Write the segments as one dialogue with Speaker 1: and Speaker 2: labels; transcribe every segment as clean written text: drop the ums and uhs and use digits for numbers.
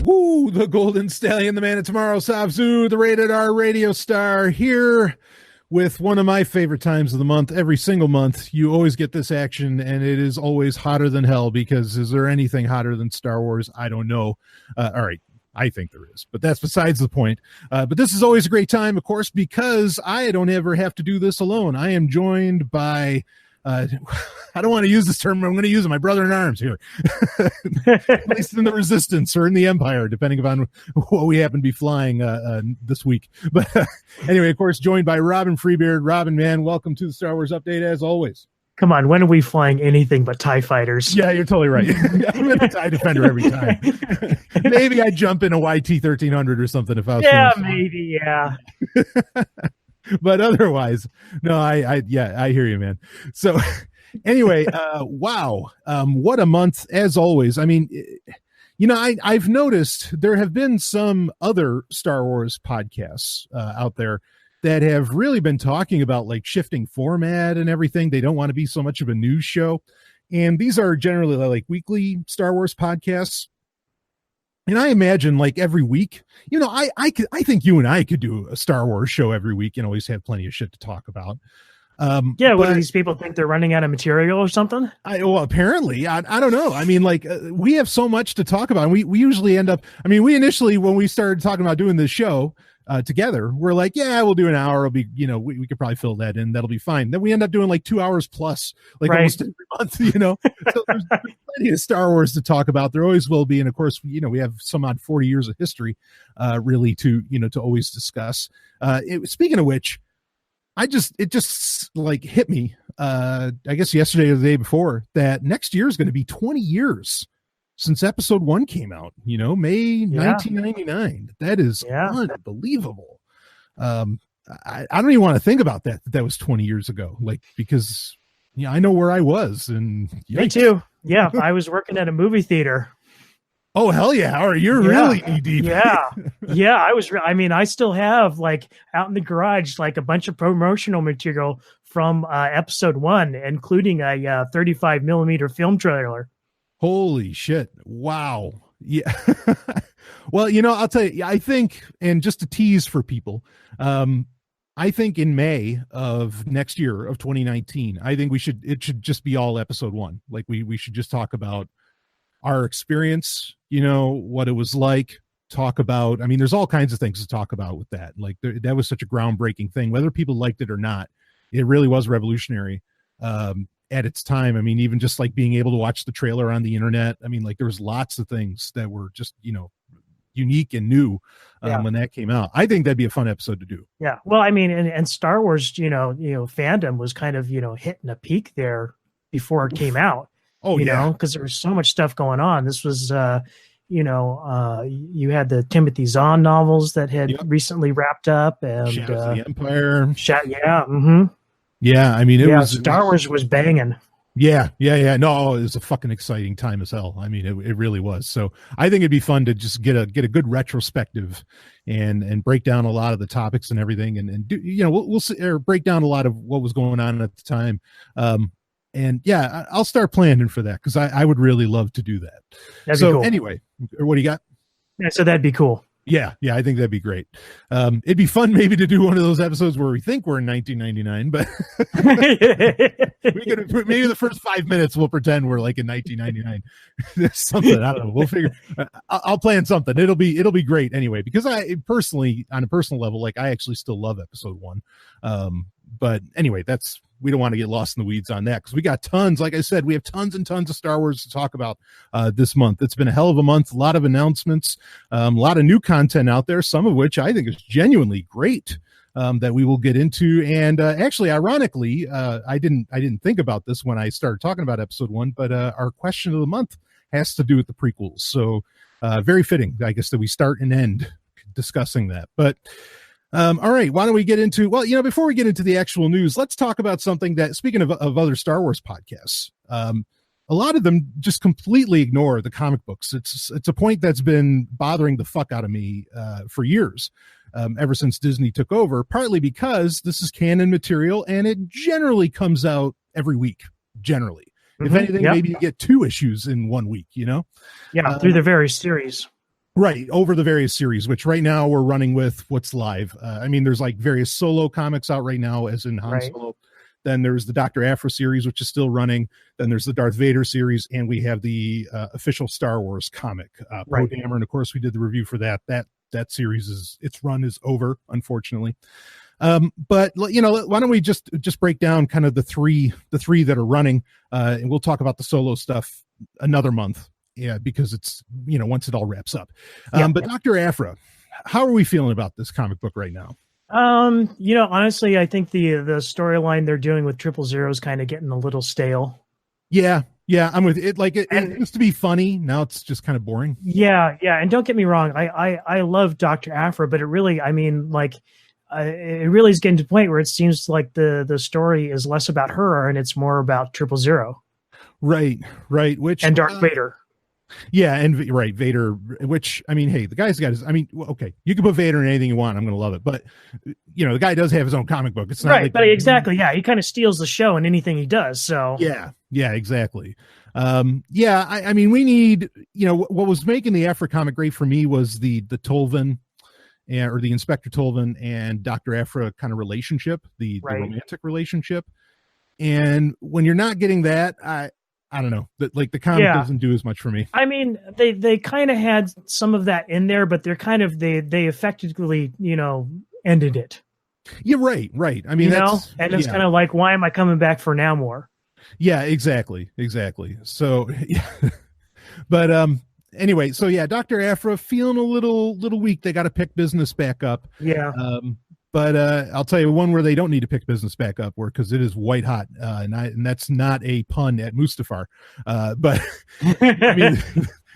Speaker 1: Woo, the Golden Stallion, the man of tomorrow, Sabzu, the rated R radio star, here with one of my favorite times of the month. Every single month, you always get this action, and it is always hotter than hell, because is there anything hotter than Star Wars? I don't know. All right, I think there is, but that's besides the point. But this is always a great time, of course, because I don't ever have to do this alone. I am joined by... I don't want to use this term, but I'm going to use it. My brother in arms here, at least in the Resistance or in the Empire, depending upon what we happen to be flying this week. But anyway, of course, joined by Robin Freebeard. Robin, man, welcome to the Star Wars Update as always.
Speaker 2: Come on, when are we flying anything but TIE fighters?
Speaker 1: Yeah, you're totally right. I'm a TIE Defender every time. Maybe I'd jump in a YT 1300 or something if I was.
Speaker 2: Yeah, maybe, yeah.
Speaker 1: But otherwise, no, I hear you, man. So anyway, wow. What a month, as always. I mean, you know, I've noticed there have been some other Star Wars podcasts out there that have really been talking about like shifting format and everything. They don't want to be so much of a news show. And these are generally like weekly Star Wars podcasts. And I imagine like every week, you know, I think you and I could do a Star Wars show every week and always have plenty of shit to talk about.
Speaker 2: Yeah, what do these people think, they're running out of material or something?
Speaker 1: Well, apparently, I don't know. I mean, like we have so much to talk about. And we usually end up, I mean, we initially, when we started talking about doing this show together, we're like, yeah, we'll do an hour. It'll be, you know, we could probably fill that in. That'll be fine. Then we end up doing like 2 hours plus, like almost every month, you know. So there's plenty of Star Wars to talk about. There always will be. And of course, you know, we have some odd 40 years of history really to, you know, to always discuss. Speaking of which, it just like hit me, I guess yesterday or the day before, that next year is going to be 20 years since episode 1 came out, you know, May 1999. That is unbelievable. I don't even want to think about that was 20 years ago, like, because, you know, I know where I was. And
Speaker 2: me too. Yeah. I was working at a movie theater.
Speaker 1: Oh, hell yeah. All right, you're really knee deep.
Speaker 2: Yeah. I mean, I still have like out in the garage, like a bunch of promotional material from episode 1, including a 35 millimeter film trailer.
Speaker 1: Holy shit. Wow. Yeah. Well, you know, I'll tell you, I think, and just to tease for people, I think in May of next year of 2019, I think it should just be all episode 1. Like we should just talk about our experience, you know, what it was like, talk about, I mean, there's all kinds of things to talk about with that. Like that was such a groundbreaking thing, whether people liked it or not. It really was revolutionary at its time. I mean, even just like being able to watch the trailer on the internet. I mean, like there was lots of things that were just, you know, unique and new when that came out. I think that'd be a fun episode to do. Yeah.
Speaker 2: Well, I mean, and Star Wars, you know, fandom was kind of, you know, hitting a peak there before it came out.
Speaker 1: Oh,
Speaker 2: you know, because there was so much stuff going on. This was, you know, you had the Timothy Zahn novels that had recently wrapped up, and
Speaker 1: Shadows of the Empire.
Speaker 2: Yeah,
Speaker 1: I mean,
Speaker 2: Star Wars was banging.
Speaker 1: Yeah. No, it was a fucking exciting time as hell. I mean, it really was. So I think it'd be fun to just get a good retrospective and break down a lot of the topics and everything, and do, you know, we'll see, or break down a lot of what was going on at the time. And yeah, I'll start planning for that, because I would really love to do that.
Speaker 2: That'd be cool.
Speaker 1: Anyway, what do you got?
Speaker 2: Yeah, so that'd be cool.
Speaker 1: Yeah, I think that'd be great. It'd be fun maybe to do one of those episodes where we think we're in 1999, but we could, maybe the first 5 minutes we'll pretend we're like in 1999. There's something, I don't know. We'll figure. I'll plan something. It'll be great anyway, because I personally, on a personal level, like I actually still love episode 1. But anyway, we don't want to get lost in the weeds on that, because we got tons. Like I said, we have tons and tons of Star Wars to talk about this month. It's been a hell of a month. A lot of announcements, a lot of new content out there, some of which I think is genuinely great, that we will get into. And actually, ironically, I didn't think about this when I started talking about episode 1, but our question of the month has to do with the prequels. So very fitting, I guess, that we start and end discussing that. But all right, why don't we get into, well, you know, before we get into the actual news, let's talk about something that, speaking of other Star Wars podcasts, a lot of them just completely ignore the comic books. It's a point that's been bothering the fuck out of me for years, ever since Disney took over, partly because this is canon material and it generally comes out every week, generally. If anything, maybe you get 2 issues in 1 week, you know?
Speaker 2: Yeah, through the various series.
Speaker 1: Right, over the various series, which right now we're running with what's live. I mean, there's like various solo comics out right now, as in Han
Speaker 2: Right.
Speaker 1: Solo. Then there's the Dr. Aphra series, which is still running. Then there's the Darth Vader series, and we have the official Star Wars comic. Poe
Speaker 2: Right.
Speaker 1: Dameron, of course, we did the review for that. That series its run is over, unfortunately. But you know, why don't we just break down kind of the three that are running, and we'll talk about the solo stuff another month. Yeah, because it's, you know, once it all wraps up. But Dr. Aphra, how are we feeling about this comic book right now?
Speaker 2: You know, honestly, I think the storyline they're doing with 000 is kind of getting a little stale.
Speaker 1: Yeah, I'm with it. Like it used to be funny. Now it's just kind of boring.
Speaker 2: Yeah. And don't get me wrong, I love Dr. Aphra, but it really, I mean, like, it really is getting to the point where it seems like the story is less about her and it's more about 000.
Speaker 1: Right. Which
Speaker 2: and Darth Vader.
Speaker 1: Yeah, and right, Vader, which, I mean, hey, the guy's got his, I mean, okay, you can put Vader in anything you want, I'm going to love it, but, you know, the guy does have his own comic book. It's not
Speaker 2: right,
Speaker 1: like,
Speaker 2: but exactly, yeah, he kind of steals the show in anything he does, so.
Speaker 1: Yeah, exactly. I mean, we need, you know, what was making the Aphra comic great for me was the Tolvin, or the Inspector Tolvin and Dr. Aphra kind of relationship, the romantic relationship. And when you're not getting that, I don't know, that like the comic doesn't do as much for me.
Speaker 2: I mean, they kind of had some of that in there, but they're kind of they effectively, you know, ended it.
Speaker 1: Yeah, right. I mean,
Speaker 2: it's kind of like, why am I coming back for now more?
Speaker 1: Yeah, exactly. So, yeah. But anyway, so yeah, Dr. Aphra feeling a little weak. They got to pick business back up.
Speaker 2: Yeah.
Speaker 1: But I'll tell you one where they don't need to pick business back up, where because it is white hot, and that's not a pun at Mustafar. But I mean,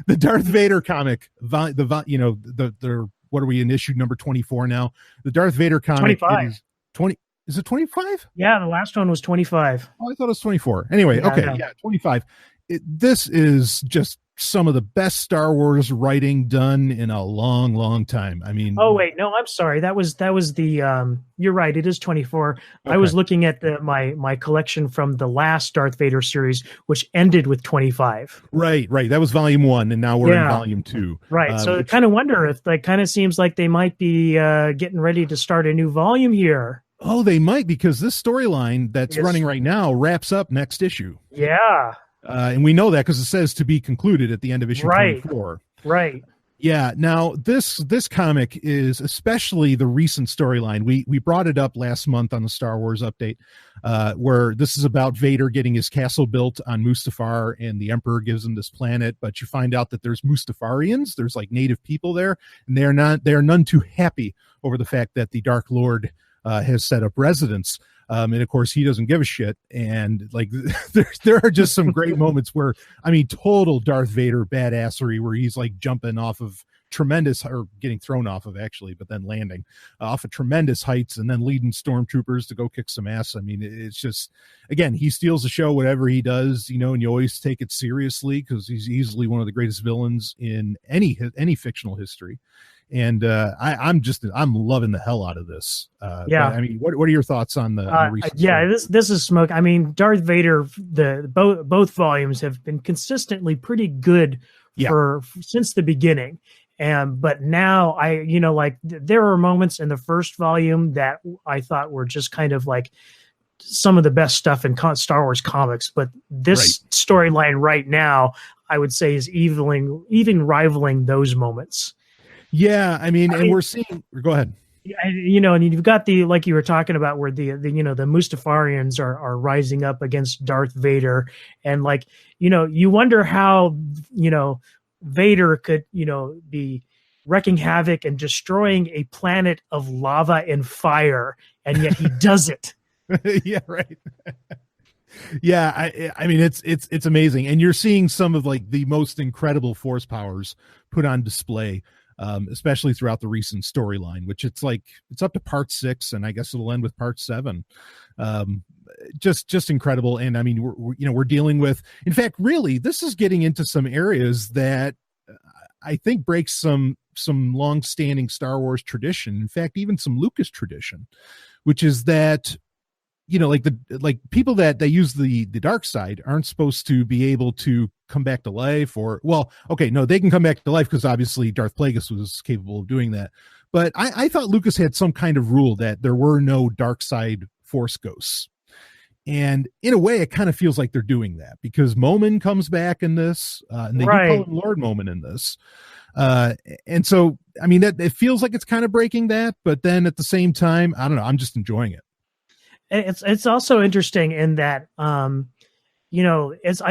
Speaker 1: the Darth Vader comic, the what are we in issue number 24 now? The Darth Vader comic
Speaker 2: 25.
Speaker 1: is 20. Is it 25?
Speaker 2: Yeah, the last one was 25.
Speaker 1: Oh, I thought it was 24. Anyway, okay, 25. This is just some of the best Star Wars writing done in a long time. I mean,
Speaker 2: oh wait, no, I'm sorry. That was the you're right, it is 24. Okay. I was looking at my collection from the last Darth Vader series, which ended with 25.
Speaker 1: Right. That was volume 1, and now we're in volume 2.
Speaker 2: Right. So I kind of wonder if like kind of seems like they might be getting ready to start a new volume here.
Speaker 1: Oh, they might, because this storyline that's running right now wraps up next issue.
Speaker 2: Yeah.
Speaker 1: And we know that because it says to be concluded at the end of issue 24.
Speaker 2: Right.
Speaker 1: Yeah. Now this comic is, especially the recent storyline. We brought it up last month on the Star Wars update, where this is about Vader getting his castle built on Mustafar, and the Emperor gives him this planet. But you find out that there's Mustafarians. There's like native people there, and they are none too happy over the fact that the Dark Lord has set up residence. And of course he doesn't give a shit. And like, there are just some great moments where, I mean, total Darth Vader badassery, where he's like jumping off of or getting thrown off of, actually, but then landing off of tremendous heights and then leading stormtroopers to go kick some ass. I mean, it's just, again, he steals the show, whatever he does, you know, and you always take it seriously because he's easily one of the greatest villains in any fictional history. And I'm loving the hell out of this. But, I mean, what are your thoughts on the recent story?
Speaker 2: This is smoke. I mean, Darth Vader, both volumes have been consistently pretty good since the beginning. But now there are moments in the first volume that I thought were just kind of like some of the best stuff in Star Wars comics. But this storyline right now, I would say, is even rivaling those moments.
Speaker 1: Yeah, I mean, we're seeing. Go ahead.
Speaker 2: And you've got like you were talking about, where the Mustafarians are rising up against Darth Vader, and like, you wonder how Vader could be wrecking havoc and destroying a planet of lava and fire, and yet he does it.
Speaker 1: Yeah, right. Yeah, I mean, it's amazing, and you're seeing some of like the most incredible force powers put on display. Especially throughout the recent storyline, which it's up to part 6, and I guess it'll end with part 7. Just incredible. And I mean, we're dealing with, in fact, really, this is getting into some areas that I think breaks some long-standing Star Wars tradition. In fact, even some Lucas tradition, which is that like people that they use the dark side aren't supposed to be able to come back to life, or well, okay, no, they can come back to life because obviously Darth Plagueis was capable of doing that. But I thought Lucas had some kind of rule that there were no dark side Force ghosts. And in a way, it kind of feels like they're doing that because Momin comes back in this, and they do call him Lord Momin in this. And so, I mean, that it feels like it's kind of breaking that, but then at the same time, I don't know, I'm just enjoying it.
Speaker 2: It's also interesting in that, I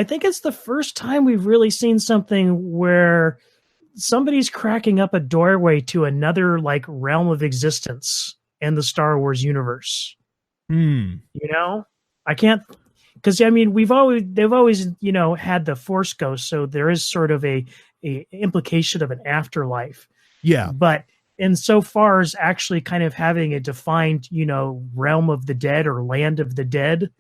Speaker 2: think it's the first time we've really seen something where somebody's cracking up a doorway to another like realm of existence in the Star Wars universe. I can't, because I mean they've always had the Force ghost, so there is sort of a implication of an afterlife.
Speaker 1: Yeah,
Speaker 2: but insofar as actually kind of having a defined realm of the dead or land of the dead,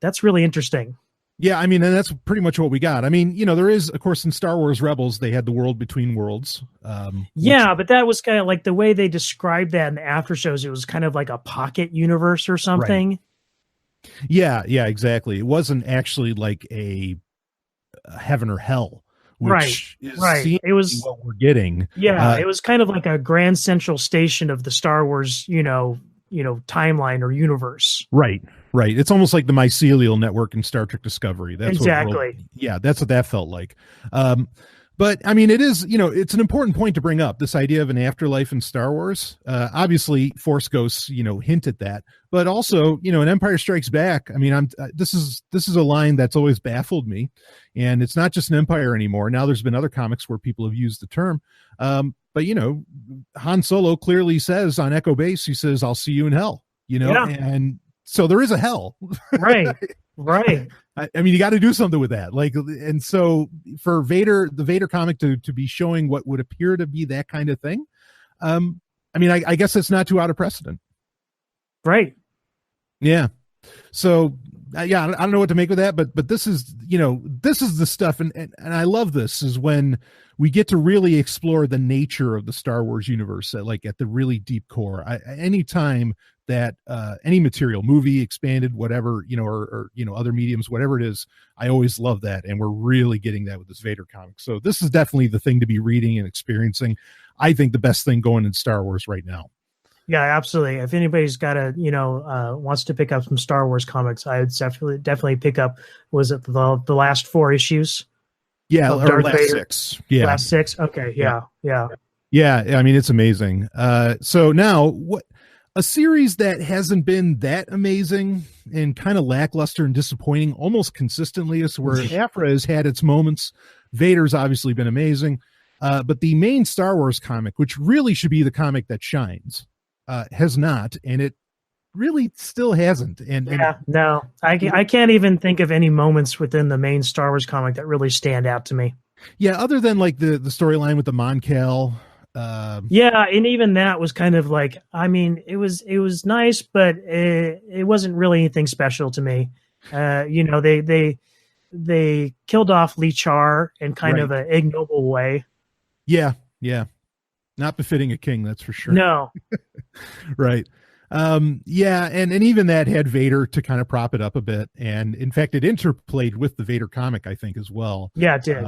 Speaker 2: that's really interesting.
Speaker 1: Yeah, I mean, and that's pretty much what we got. I mean, there is, of course, in Star Wars Rebels, they had the world between worlds.
Speaker 2: But that was kind of like the way they described that in the after shows. It was kind of like a pocket universe or something.
Speaker 1: Right. Yeah, exactly. It wasn't actually like a heaven or hell, which is
Speaker 2: it was
Speaker 1: what we're getting.
Speaker 2: Yeah, it was kind of like a grand central station of the Star Wars, timeline or universe.
Speaker 1: Right. It's almost like the mycelial network in Star Trek Discovery. That's
Speaker 2: exactly.
Speaker 1: That's what that felt like. But I mean, it is, it's an important point to bring up, this idea of an afterlife in Star Wars. Obviously, Force ghosts, hint at that, but also, in Empire Strikes Back, I mean, this is a line that's always baffled me, and it's not just an Empire anymore. Now there's been other comics where people have used the term, but Han Solo clearly says on Echo Base, he says, "I'll see you in hell," and so there is a hell,
Speaker 2: right.
Speaker 1: I mean, you got to do something with that. Like, and so for Vader, the Vader comic to be showing what would appear to be that kind of thing. I mean, I guess it's not too out of precedent.
Speaker 2: Right.
Speaker 1: Yeah. So I don't know what to make of that, but this is, this is the stuff. And I love this is when we get to really explore the nature of the Star Wars universe at the really deep core. Anytime that any material, movie, expanded, whatever, or other mediums, whatever it is, I always love that. And we're really getting that with this Vader comic. So this is definitely the thing to be reading and experiencing. I think the best thing going in Star Wars right now.
Speaker 2: Yeah, absolutely. If anybody's got wants to pick up some Star Wars comics, I would definitely pick up, was it the last 4 issues?
Speaker 1: Yeah, or last Vader? 6. Yeah.
Speaker 2: Last 6. Okay. Yeah.
Speaker 1: I mean, it's amazing. So now a series that hasn't been that amazing and kind of lackluster and disappointing almost consistently is where Afra has had its moments. Vader's obviously been amazing. But the main Star Wars comic, which really should be the comic that shines, has not, and it really still hasn't.
Speaker 2: No, I can't even think of any moments within the main Star Wars comic that really stand out to me.
Speaker 1: Yeah, other than like the storyline with the Mon Cal.
Speaker 2: And even that was kind of like, I mean, it was nice, but it wasn't really anything special to me. They killed off Lee Char in kind of an ignoble way.
Speaker 1: Yeah. Not befitting a king, that's for sure.
Speaker 2: No.
Speaker 1: Right. And even that had Vader to kind of prop it up a bit. And in fact, it interplayed with the Vader comic, I think, as well.
Speaker 2: Yeah, it did.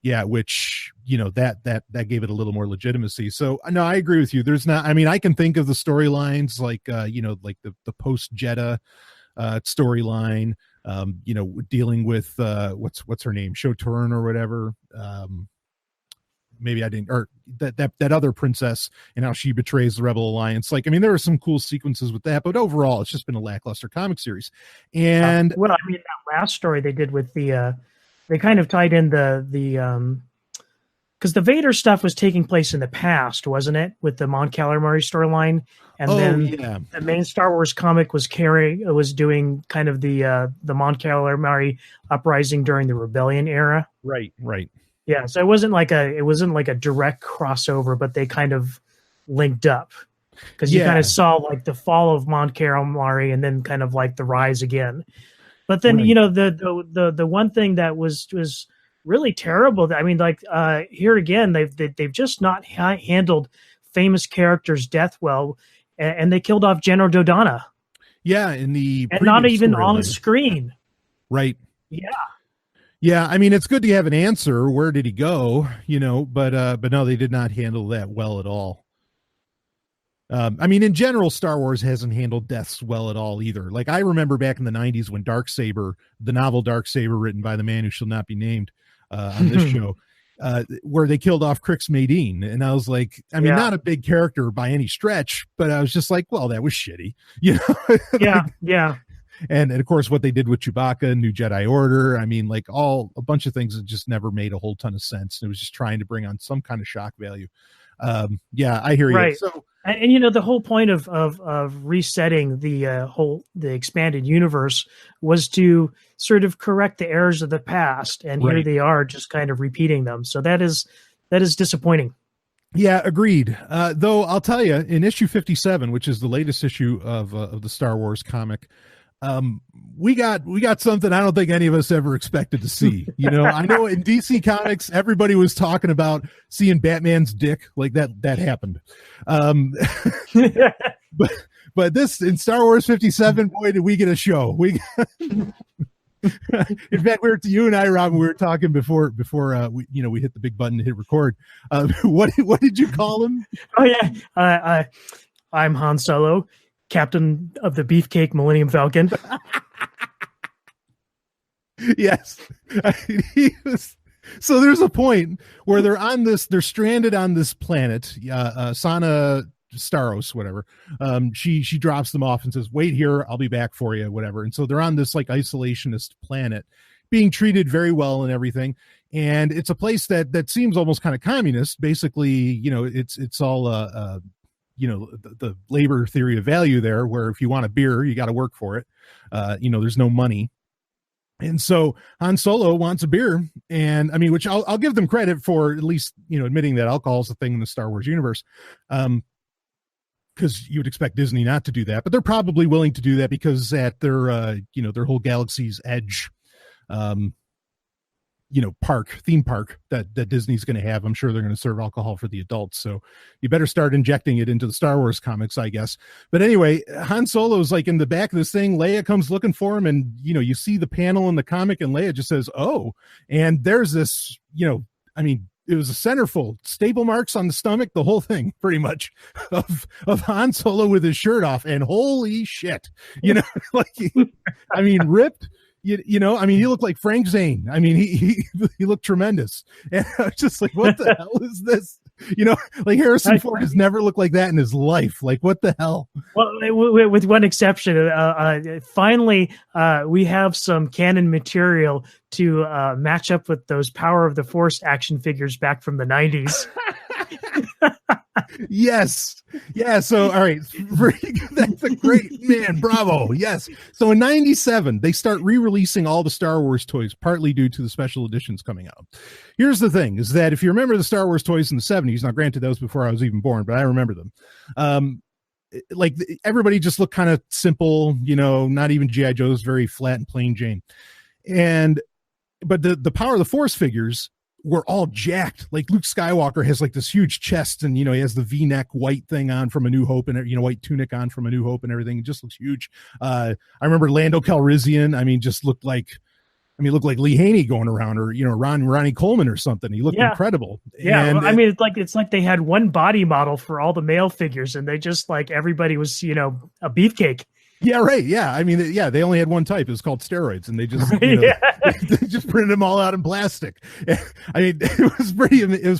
Speaker 1: Yeah, which, that gave it a little more legitimacy. So no, I agree with you. There's not, I mean, I can think of the storylines like the post Jeddah storyline, dealing with what's her name, Shotorn or whatever. Maybe I didn't, or that other princess and how she betrays the Rebel Alliance. Like, I mean, there are some cool sequences with that, but overall, it's just been a lackluster comic series. And
Speaker 2: I mean, that last story they did with they kind of tied in the because the Vader stuff was taking place in the past, wasn't it? With the Mon Calamari storyline, and the main Star Wars comic was doing kind of the Mon Calamari uprising during the Rebellion era.
Speaker 1: Right.
Speaker 2: Yeah, so it wasn't like a direct crossover, but they kind of linked up because you kind of saw like the fall of Mon Calamari and then kind of like the rise again. But then the one thing that was really terrible. I mean, like here again, they've just not handled famous characters' death well, and they killed off General Dodonna.
Speaker 1: Yeah, in the
Speaker 2: and not even on
Speaker 1: storyline.
Speaker 2: screen.
Speaker 1: Right.
Speaker 2: Yeah.
Speaker 1: Yeah, I mean, it's good to have an answer. Where did he go? But no, they did not handle that well at all. I mean, in general, Star Wars hasn't handled deaths well at all either. Like, I remember back in the 90s when Darksaber, the novel Darksaber, written by the man who shall not be named on this show, where they killed off Crix Madine. And I was like, I mean, not a big character by any stretch, but I was just like, well, that was shitty.
Speaker 2: Yeah.
Speaker 1: And of course, what they did with Chewbacca, New Jedi Order, I mean, like a bunch of things that just never made a whole ton of sense. It was just trying to bring on some kind of shock value. Yeah, I hear you.
Speaker 2: Right.
Speaker 1: So,
Speaker 2: and the whole point of resetting the expanded universe was to sort of correct the errors of the past, and here they are just kind of repeating them. So that is disappointing.
Speaker 1: Yeah, agreed. Though I'll tell you, in issue 57, which is the latest issue of the Star Wars comic, we got something I don't think any of us ever expected to see. I know in DC Comics everybody was talking about seeing Batman's dick, like that happened. But this in Star Wars 57, boy, did we get a show. In fact, you and I, Robin, we were talking before we hit the big button to hit record. What did you call him?
Speaker 2: Oh yeah, I'm Han Solo, Captain of the Beefcake Millennium Falcon.
Speaker 1: Yes. So there's a point where they're stranded on this planet, Sana Staros, whatever. She drops them off and says, wait here, I'll be back for you, whatever. And so they're on this like isolationist planet being treated very well and everything. And it's a place that seems almost kind of communist. Basically, it's all the labor theory of value there, where if you want a beer, you got to work for it. There's no money. And so Han Solo wants a beer, and I mean, which I'll give them credit for, at least, admitting that alcohol is a thing in the Star Wars universe. Because you would expect Disney not to do that, but they're probably willing to do that because at their whole Galaxy's Edge, theme park that Disney's going to have, I'm sure they're going to serve alcohol for the adults. So you better start injecting it into the Star Wars comics, I guess. But anyway, Han Solo's like in the back of this thing. Leia comes looking for him, and you see the panel in the comic, and Leia just says, "Oh," and there's this, it was a centerfold, staple marks on the stomach, the whole thing, pretty much, of Han Solo with his shirt off, and holy shit, ripped. He looked like Frank Zane. I mean, he looked tremendous. And I was just like, what the hell is this? Like Harrison Ford has never looked like that in his life. Like, what the hell?
Speaker 2: Well, with one exception, finally, we have some canon material to match up with those Power of the Force action figures back from the 90s.
Speaker 1: Yes. Yeah. So, all right. That's a great, man. Bravo. Yes. So in 97, they start re-releasing all the Star Wars toys, partly due to the special editions coming out. Here's the thing, is that if you remember the Star Wars toys in the 70s, now granted that was before I was even born, but I remember them. Like everybody just looked kind of simple, not even G.I. Joe's, very flat and plain Jane. But the Power of the Force figures were all jacked. Like Luke Skywalker has like this huge chest, and he has the V-neck white thing on from A New Hope, and white tunic on from A New Hope and everything. It just looks huge. I remember Lando Calrissian, just looked like Lee Haney going around, or Ronnie Coleman or something. He looked incredible.
Speaker 2: Yeah, and it's like they had one body model for all the male figures, and they just like everybody was a beefcake.
Speaker 1: Yeah, right. Yeah, they only had one type. It was called steroids, and they just they just printed them all out in plastic. It was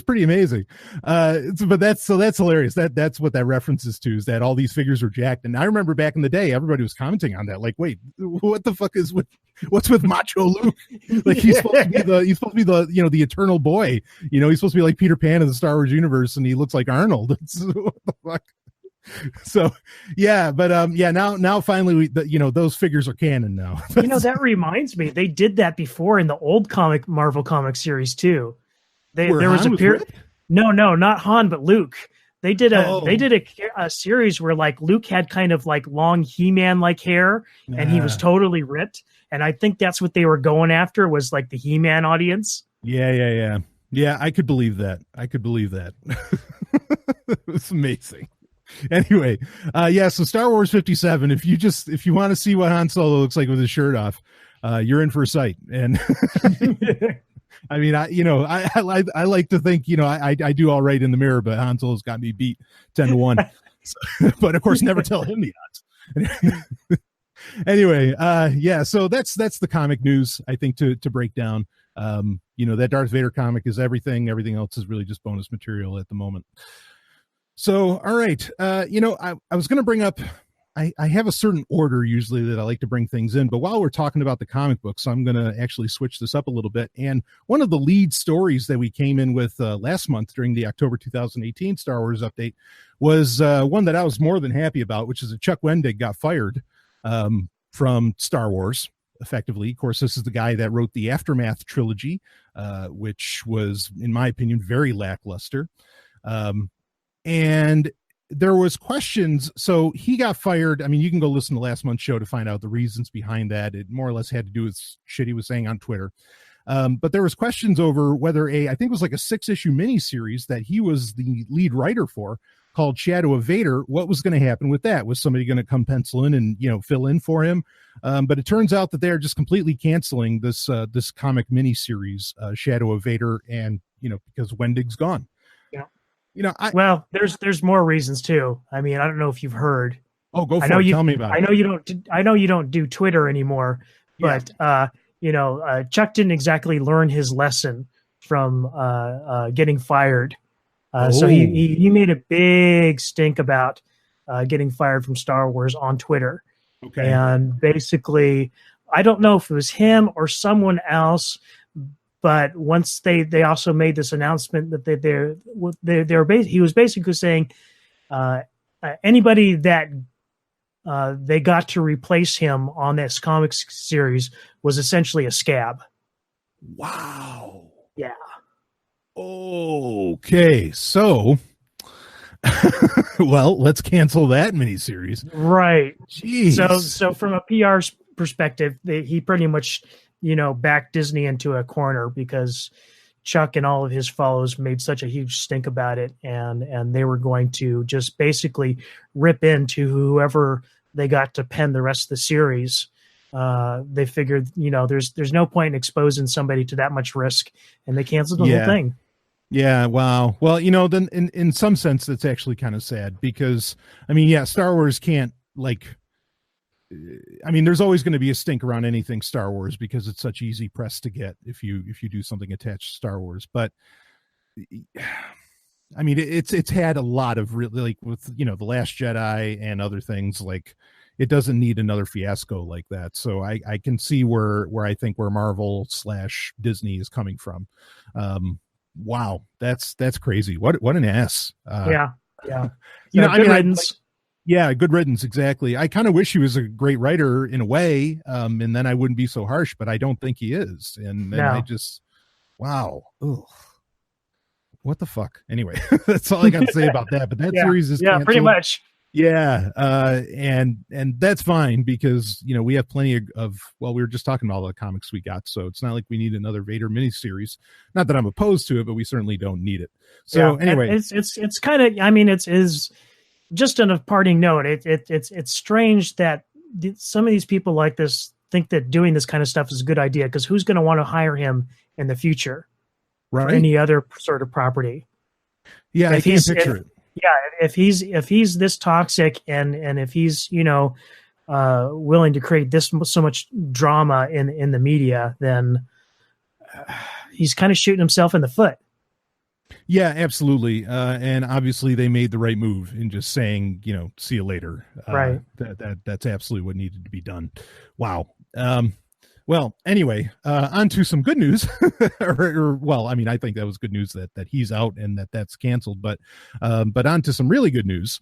Speaker 1: pretty amazing. But that's hilarious. That's what that references to, is that all these figures are jacked. And I remember back in the day, everybody was commenting on that. Like, wait, what the fuck what's with Macho Luke? Like he's supposed to be the eternal boy. He's supposed to be like Peter Pan in the Star Wars universe, and he looks like Arnold. What the fuck? So but now finally those figures are canon now.
Speaker 2: That reminds me, they did that before in the old Marvel comic series too. There was no, not Han, but Luke. They did a series where like Luke had kind of like long He-Man like hair, and he was totally ripped, and I think that's what they were going after, was like the He-Man audience.
Speaker 1: Yeah, I could believe that. It was amazing. Anyway, yeah. So Star Wars 57. If you want to see what Han Solo looks like with his shirt off, you're in for a sight. And I mean, I like to think, I do all right in the mirror, but Han Solo's got me beat 10-1. So, but of course, never tell him the odds. Anyway, yeah. So that's the comic news. I think to break down. That Darth Vader comic is everything. Everything else is really just bonus material at the moment. So, all right. I was going to bring up, I have a certain order usually that I like to bring things in, but while we're talking about the comic books, I'm going to actually switch this up a little bit. And one of the lead stories that we came in with last month during the October 2018 Star Wars update was one that I was more than happy about, which is that Chuck Wendig got fired from Star Wars. Effectively, of course, this is the guy that wrote the Aftermath trilogy, which was, in my opinion, very lackluster. And there was questions. So he got fired. I mean, you can go listen to last month's show to find out the reasons behind that. It more or less had to do with shit he was saying on Twitter. But there was questions over whether I think it was like a 6-issue miniseries that he was the lead writer for, called Shadow of Vader. What was going to happen with that? Was somebody going to come pencil in and fill in for him? But it turns out that they're just completely canceling this comic miniseries, Shadow of Vader, and because Wendig's gone. Yeah.
Speaker 2: Well, there's more reasons too. I mean, I don't know if you've heard.
Speaker 1: Oh, go for it. Tell me about it.
Speaker 2: I know you don't do Twitter anymore, but Chuck didn't exactly learn his lesson from getting fired. So he made a big stink about getting fired from Star Wars on Twitter.
Speaker 1: Okay.
Speaker 2: And basically, I don't know if it was him or someone else, but once they also made this announcement that he was basically saying anybody that they got to replace him on this comics series was essentially a scab.
Speaker 1: Wow.
Speaker 2: Yeah.
Speaker 1: Okay, so well, let's cancel that miniseries.
Speaker 2: Right.
Speaker 1: Jeez.
Speaker 2: So from a PR perspective, he pretty much, backed Disney into a corner because Chuck and all of his fellows made such a huge stink about it, and they were going to just basically rip into whoever they got to pen the rest of the series. They figured, there's no point in exposing somebody to that much risk, and they canceled the whole thing.
Speaker 1: Yeah, wow. Well, then in some sense, that's actually kind of sad because, I mean, yeah, Star Wars can't there's always going to be a stink around anything Star Wars because it's such easy press to get if you do something attached to Star Wars. But I mean, it's had a lot of really, with, The Last Jedi and other things, it doesn't need another fiasco like that. So I can see where I think where Marvel/Disney is coming from. Wow, that's crazy. What an ass.
Speaker 2: Yeah.
Speaker 1: Good riddance. Good riddance. Exactly. I kind of wish he was a great writer in a way, and then I wouldn't be so harsh. But I don't think he is, and I just, wow, ugh. What the fuck? Anyway, that's all I got to say about that. But that series is canceled.
Speaker 2: Pretty much.
Speaker 1: Yeah, and that's fine because we have plenty of we were just talking about all the comics we got, so it's not like we need another Vader miniseries. Not that I'm opposed to it, but we certainly don't need it. So anyway,
Speaker 2: it's kind of, I mean, it's just on a parting note. It's strange that some of these people like this think that doing this kind of stuff is a good idea, because who's going to want to hire him in the future,
Speaker 1: right?
Speaker 2: For any other sort of property.
Speaker 1: Yeah, I can't picture it.
Speaker 2: Yeah, if he's this toxic and if he's willing to create so much drama in the media, then he's kind of shooting himself in the foot.
Speaker 1: Yeah, absolutely. And obviously they made the right move in just saying, see you later.
Speaker 2: Right.
Speaker 1: That's absolutely what needed to be done. Wow. Well, anyway, on to some good news. I think that was good news that he's out and that's canceled. But on to some really good news.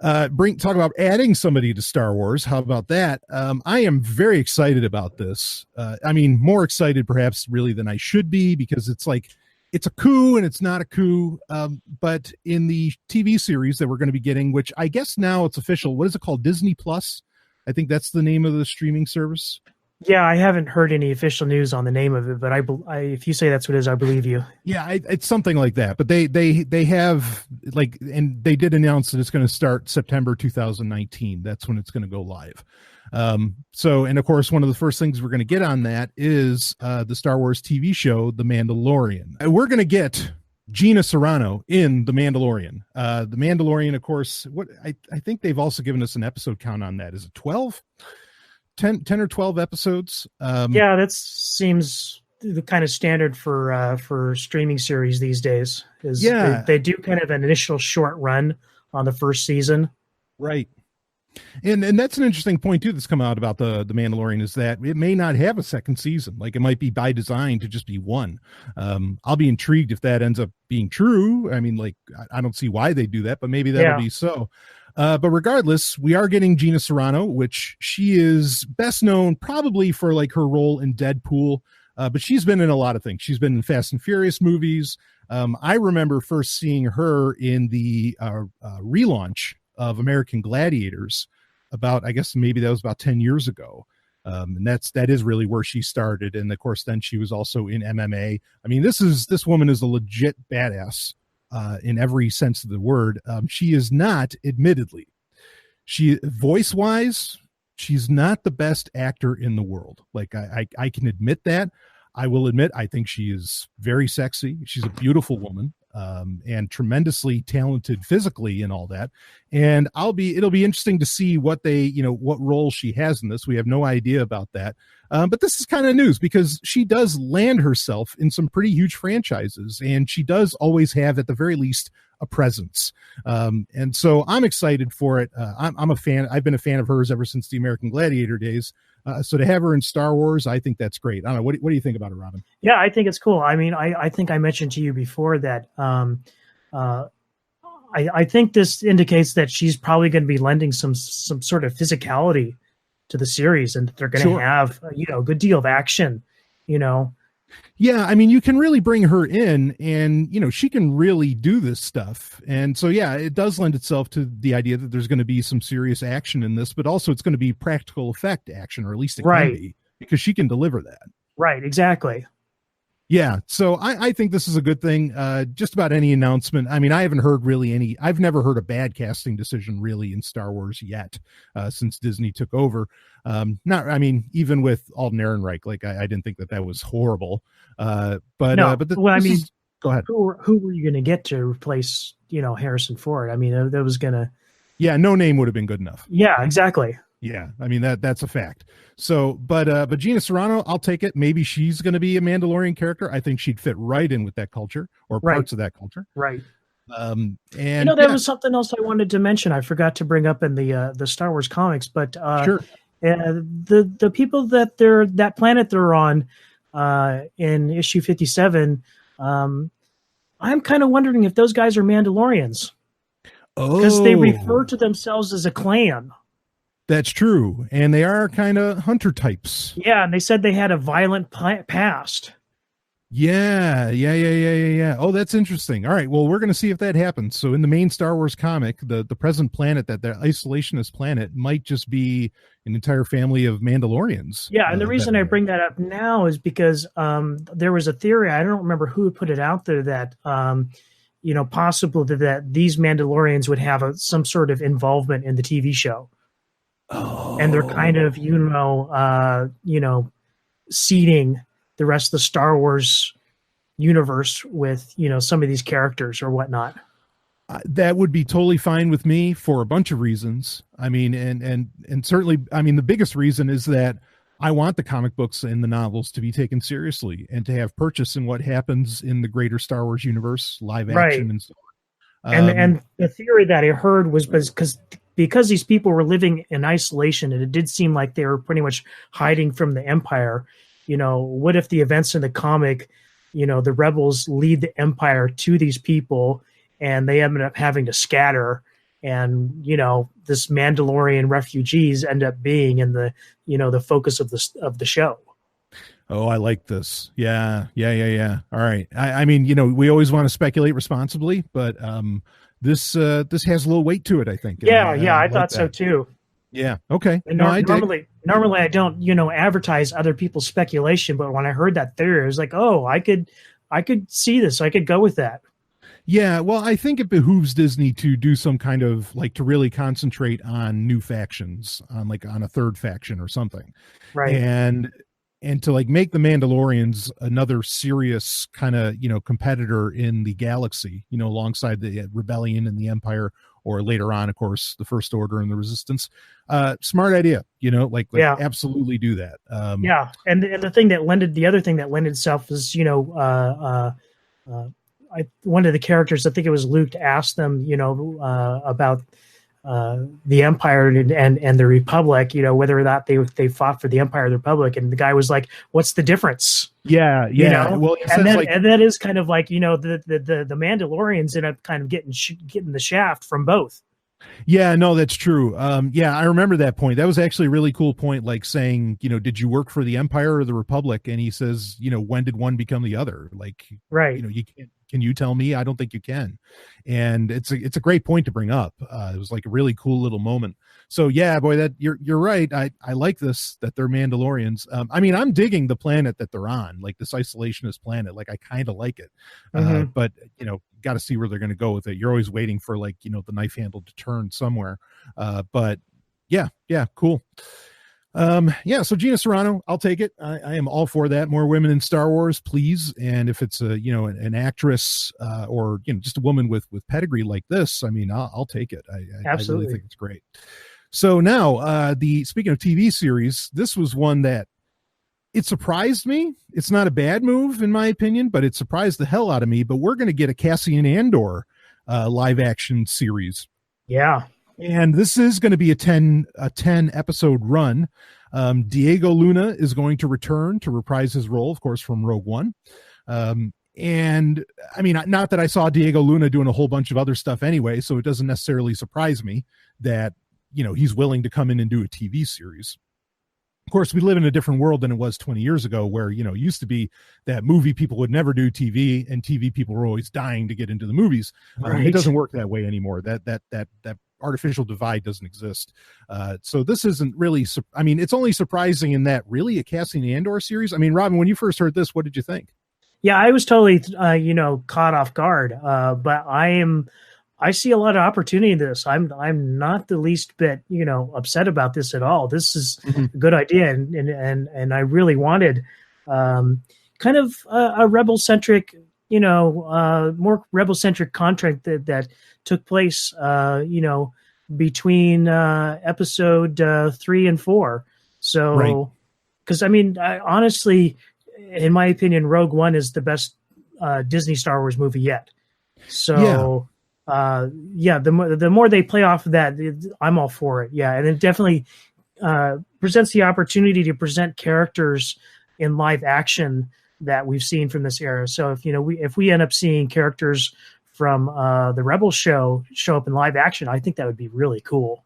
Speaker 1: Talk about adding somebody to Star Wars. How about that? I am very excited about this. More excited perhaps really than I should be, because it's a coup and it's not a coup. But in the TV series that we're going to be getting, which I guess now it's official, what is it called? Disney Plus. I think that's the name of the streaming service.
Speaker 2: Yeah, I haven't heard any official news on the name of it, but if you say that's what it is, I believe you.
Speaker 1: Yeah, it's something like that. But they have like, and they did announce that it's going to start September 2019. That's when it's going to go live. So, and of course, one of the first things we're going to get on that is the Star Wars TV show, The Mandalorian. We're going to get Gina Carano in The Mandalorian. The Mandalorian, of course, what I think they've also given us an episode count on that. Is it 12? 10 or 12 episodes?
Speaker 2: Yeah, that seems the kind of standard for streaming series these days. Is they do kind of an initial short run on the first season.
Speaker 1: Right. And that's an interesting point too that's come out about the Mandalorian, is that it may not have a second season. Like, it might be by design to just be one. I'll be intrigued if that ends up being true. I mean, like, I don't see why they do that, but maybe that'll be so. But regardless, we are getting Gina Carano, which she is best known probably for like her role in Deadpool. But she's been in a lot of things. She's been in Fast and Furious movies. I remember first seeing her in the relaunch of American Gladiators about, I guess maybe that was about 10 years ago. And that is really where she started. And of course, then she was also in MMA. I mean, this woman is a legit badass in every sense of the word. She is not, admittedly, she voice wise, she's not the best actor in the world. Like, I can admit that. I will admit, I think she is very sexy. She's a beautiful woman. And tremendously talented physically and all that. And it'll be interesting to see what what role she has in this. We have no idea about that. But this is kind of news because she does land herself in some pretty huge franchises, and she does always have, at the very least, a presence. And so I'm excited for it. I'm a fan. I've been a fan of hers ever since the American Gladiator days. So to have her in Star Wars, I think that's great. I don't know. What do you think about it, Robin?
Speaker 2: Yeah, I think it's cool. I mean, I think I mentioned to you before that I think this indicates that she's probably going to be lending some sort of physicality to the series, and that they're going to have a good deal of action.
Speaker 1: Yeah, I mean, you can really bring her in, and she can really do this stuff. And so yeah, it does lend itself to the idea that there's going to be some serious action in this, but also it's going to be practical effect action, or at least it can be, because she can deliver that.
Speaker 2: Right, exactly.
Speaker 1: Yeah, so I think this is a good thing. Just about any announcement. I mean, I haven't heard really I've never heard a bad casting decision really in Star Wars yet, since Disney took over. Even with Alden Ehrenreich, like I didn't think that was horrible. Go ahead.
Speaker 2: Who were you going to get to replace, Harrison Ford? I mean, that was going to.
Speaker 1: Yeah, no name would have been good enough.
Speaker 2: Yeah, exactly.
Speaker 1: Yeah, I mean that's a fact. So, but Gina Carano, I'll take it. Maybe she's going to be a Mandalorian character. I think she'd fit right in with that culture, or parts of that culture.
Speaker 2: Right.
Speaker 1: And
Speaker 2: there was something else I wanted to mention. I forgot to bring up in the Star Wars comics, but
Speaker 1: sure.
Speaker 2: The people that planet they're on in issue 57, I'm kind of wondering if those guys are Mandalorians. Because they refer to themselves as a clan.
Speaker 1: That's true. And they are kind of hunter types.
Speaker 2: Yeah, and they said they had a violent past.
Speaker 1: Yeah. Oh, that's interesting. All right. Well, we're going to see if that happens. So in the main Star Wars comic, the present planet, that their isolationist planet, might just be an entire family of Mandalorians.
Speaker 2: Yeah, and the reason I bring that up now is because there was a theory, I don't remember who put it out there, that possible that these Mandalorians would have some sort of involvement in the TV show.
Speaker 1: Oh.
Speaker 2: And they're kind of, seeding the rest of the Star Wars universe with, some of these characters or whatnot.
Speaker 1: That would be totally fine with me for a bunch of reasons. I mean, and certainly, I mean, the biggest reason is that I want the comic books and the novels to be taken seriously and to have purchase in what happens in the greater Star Wars universe, live action and so on.
Speaker 2: And the theory that I heard was because these people were living in isolation, and it did seem like they were pretty much hiding from the Empire. What if the events in the comic, the rebels lead the Empire to these people, and they end up having to scatter, and this Mandalorian refugees end up being in the the focus of the show.
Speaker 1: Oh, I like this. Yeah. All right. I mean, we always want to speculate responsibly, but this has a little weight to it, I think.
Speaker 2: Yeah, I thought so too.
Speaker 1: Yeah. Okay.
Speaker 2: And
Speaker 1: No, I dig.
Speaker 2: normally I don't, advertise other people's speculation, but when I heard that theory, I was like, oh, I could see this. I could go with that.
Speaker 1: Yeah, well, I think it behooves Disney to do some kind of like to really concentrate on new factions, on like on a third faction or something.
Speaker 2: Right.
Speaker 1: And to like make the Mandalorians another serious kind of, competitor in the galaxy, alongside the Rebellion and the Empire, or later on, of course, the First Order and the Resistance. Smart idea, like
Speaker 2: Yeah.
Speaker 1: absolutely do that.
Speaker 2: Yeah. And the other thing that lent itself is, one of the characters, I think it was Luke, asked them, about the Empire and the Republic, whether or not they fought for the Empire or the Republic, and the guy was like, "What's the difference?"
Speaker 1: Yeah, yeah. Well,
Speaker 2: and that is kind of like the Mandalorians end up kind of getting the shaft from both.
Speaker 1: Yeah, no, that's true. Yeah, I remember that point. That was actually a really cool point, like saying, did you work for the Empire or the Republic? And he says, when did one become the other? Like,
Speaker 2: right.
Speaker 1: You can't, can you tell me? I don't think you can. And it's a great point to bring up. It was like a really cool little moment. So yeah, boy, that you're right. I like this, that they're Mandalorians. I mean, I'm digging the planet that they're on, like this isolationist planet. Like I kind of like it. But got to see where they're going to go with it. You're always waiting for like, the knife handle to turn somewhere. But yeah, cool. So Gina Serrano, I'll take it. I am all for that. More women in Star Wars, please. And if it's an actress or just a woman with pedigree like this, I mean, I'll take it. I really think it's great. So now, speaking of TV series, this was one that it surprised me. It's not a bad move in my opinion, but it surprised the hell out of me. But we're going to get a Cassian Andor live action series.
Speaker 2: Yeah.
Speaker 1: And this is going to be a 10 episode run. Diego Luna is going to return to reprise his role, of course, from Rogue One. And I mean, not that I saw Diego Luna doing a whole bunch of other stuff anyway, so it doesn't necessarily surprise me that, he's willing to come in and do a TV series. Of course, we live in a different world than it was 20 years ago, where, it used to be that movie people would never do TV, and TV people were always dying to get into the movies. Right. It doesn't work that way anymore. That artificial divide doesn't exist. So this isn't really, I mean, it's only surprising in that really a Cassian Andor series. I mean, Robin, when you first heard this, what did you think?
Speaker 2: Yeah, I was totally, caught off guard. But I see a lot of opportunity in this. I'm not the least bit, upset about this at all. This is a good idea. And I really wanted, kind of a rebel centric, more rebel centric contract that took place, between episode 3 and 4. So, because I mean, honestly, in my opinion, Rogue One is the best Disney Star Wars movie yet. So, the more they play off of that, I'm all for it. Yeah, and it definitely presents the opportunity to present characters in live action that we've seen from this era. So if we end up seeing characters from the Rebels show up in live action, I think that would be really cool.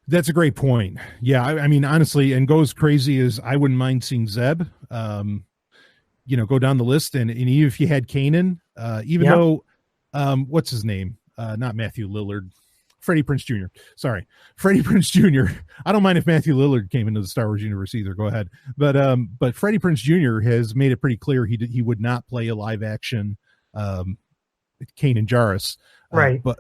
Speaker 1: That's a great point. Yeah, I mean, honestly, and goes crazy as I wouldn't mind seeing Zeb, go down the list, and even if you had Kanan, even though, what's his name? Not Matthew Lillard, Freddie Prinze Jr. Sorry, Freddie Prinze Jr. I don't mind if Matthew Lillard came into the Star Wars universe either. Go ahead, but Freddie Prinze Jr. has made it pretty clear he would not play a live action Kanan Jarrus.
Speaker 2: Right.
Speaker 1: But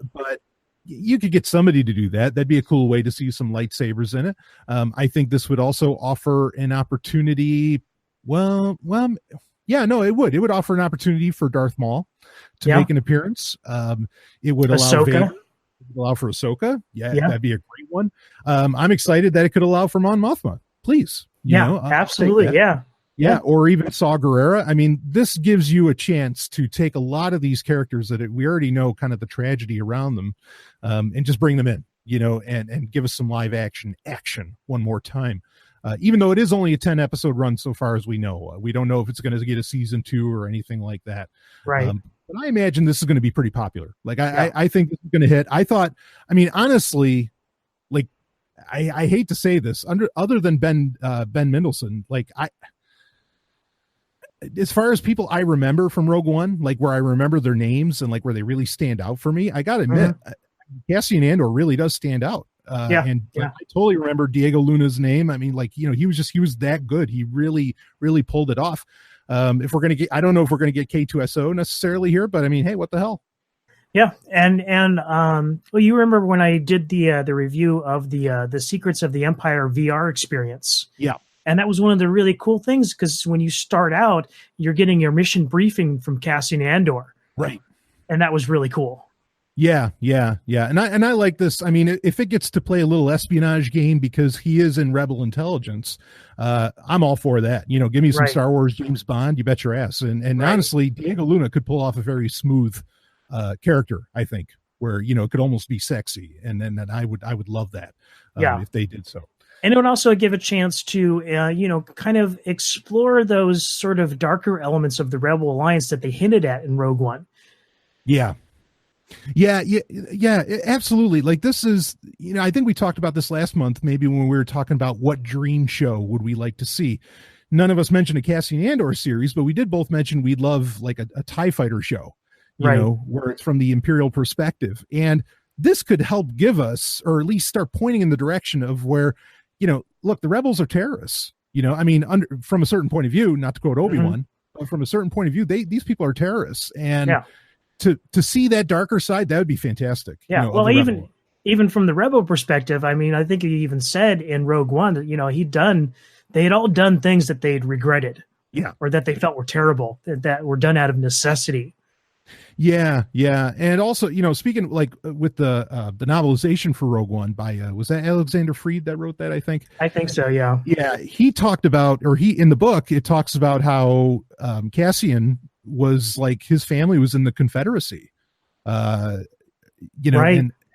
Speaker 1: you could get somebody to do that. That'd be a cool way to see some lightsabers in it. I think this would also offer an opportunity. Well, yeah, no, it would. It would offer an opportunity for Darth Maul to make an appearance. It would allow Vader, allow for Ahsoka. Yeah, that'd be a great one. I'm excited that it could allow for Mon Mothma. Please,
Speaker 2: absolutely,
Speaker 1: yeah, or even Saw Gerrera. I mean, this gives you a chance to take a lot of these characters that we already know kind of the tragedy around them, and just bring them in, and give us some live action one more time. Even though it is only a 10 episode run so far as we know. We don't know if it's going to get a season 2 or anything like that.
Speaker 2: Right.
Speaker 1: But I imagine this is going to be pretty popular. Like I think this is going to hit. I mean, honestly, like I hate to say this, other than Ben Mendelsohn, like as far as people I remember from Rogue One, like where I remember their names and like where they really stand out for me, I got to admit, Cassian Andor really does stand out. I totally remember Diego Luna's name. I mean, like, you know, he was that good. He really, really pulled it off. If we're going to get, I don't know if we're going to get K2SO necessarily here, but I mean, hey, what the hell?
Speaker 2: Yeah. Well, you remember when I did the review of the Secrets of the Empire VR experience.
Speaker 1: Yeah.
Speaker 2: And that was one of the really cool things, because when you start out, you're getting your mission briefing from Cassian Andor.
Speaker 1: Right.
Speaker 2: And that was really cool.
Speaker 1: Yeah. And I like this. I mean, if it gets to play a little espionage game because he is in Rebel Intelligence, I'm all for that. You know, give me some Star Wars James Bond, you bet your ass. And honestly, Diego Luna could pull off a very smooth character, I think, where, you know, it could almost be sexy. And then I would love that if they did so.
Speaker 2: And it would also give a chance to, you know, kind of explore those sort of darker elements of the Rebel Alliance that they hinted at in Rogue One.
Speaker 1: Yeah, absolutely. Like, this is, you know, I think we talked about this last month, maybe when we were talking about what dream show would we like to see. None of us mentioned a Cassian Andor series, but we did both mention we'd love like a TIE fighter show, you know, where it's from the Imperial perspective. And this could help give us, or at least start pointing in the direction of where, you know, look, the rebels are terrorists, you know, I mean, from a certain point of view, not to quote Obi-Wan, but from a certain point of view, these people are terrorists. And to see that darker side, that would be fantastic.
Speaker 2: Yeah.
Speaker 1: You know,
Speaker 2: well, even from the Rebel perspective, I mean, I think he even said in Rogue One that, you know, they had all done things that they'd regretted.
Speaker 1: Yeah.
Speaker 2: Or that they felt were terrible, that were done out of necessity.
Speaker 1: Yeah. And also, you know, speaking like with the novelization for Rogue One by, was that Alexander Freed that wrote that? I think
Speaker 2: so. Yeah.
Speaker 1: Yeah. He talked about, or in the book, it talks about how Cassian was like, his family was in the Confederacy, you know,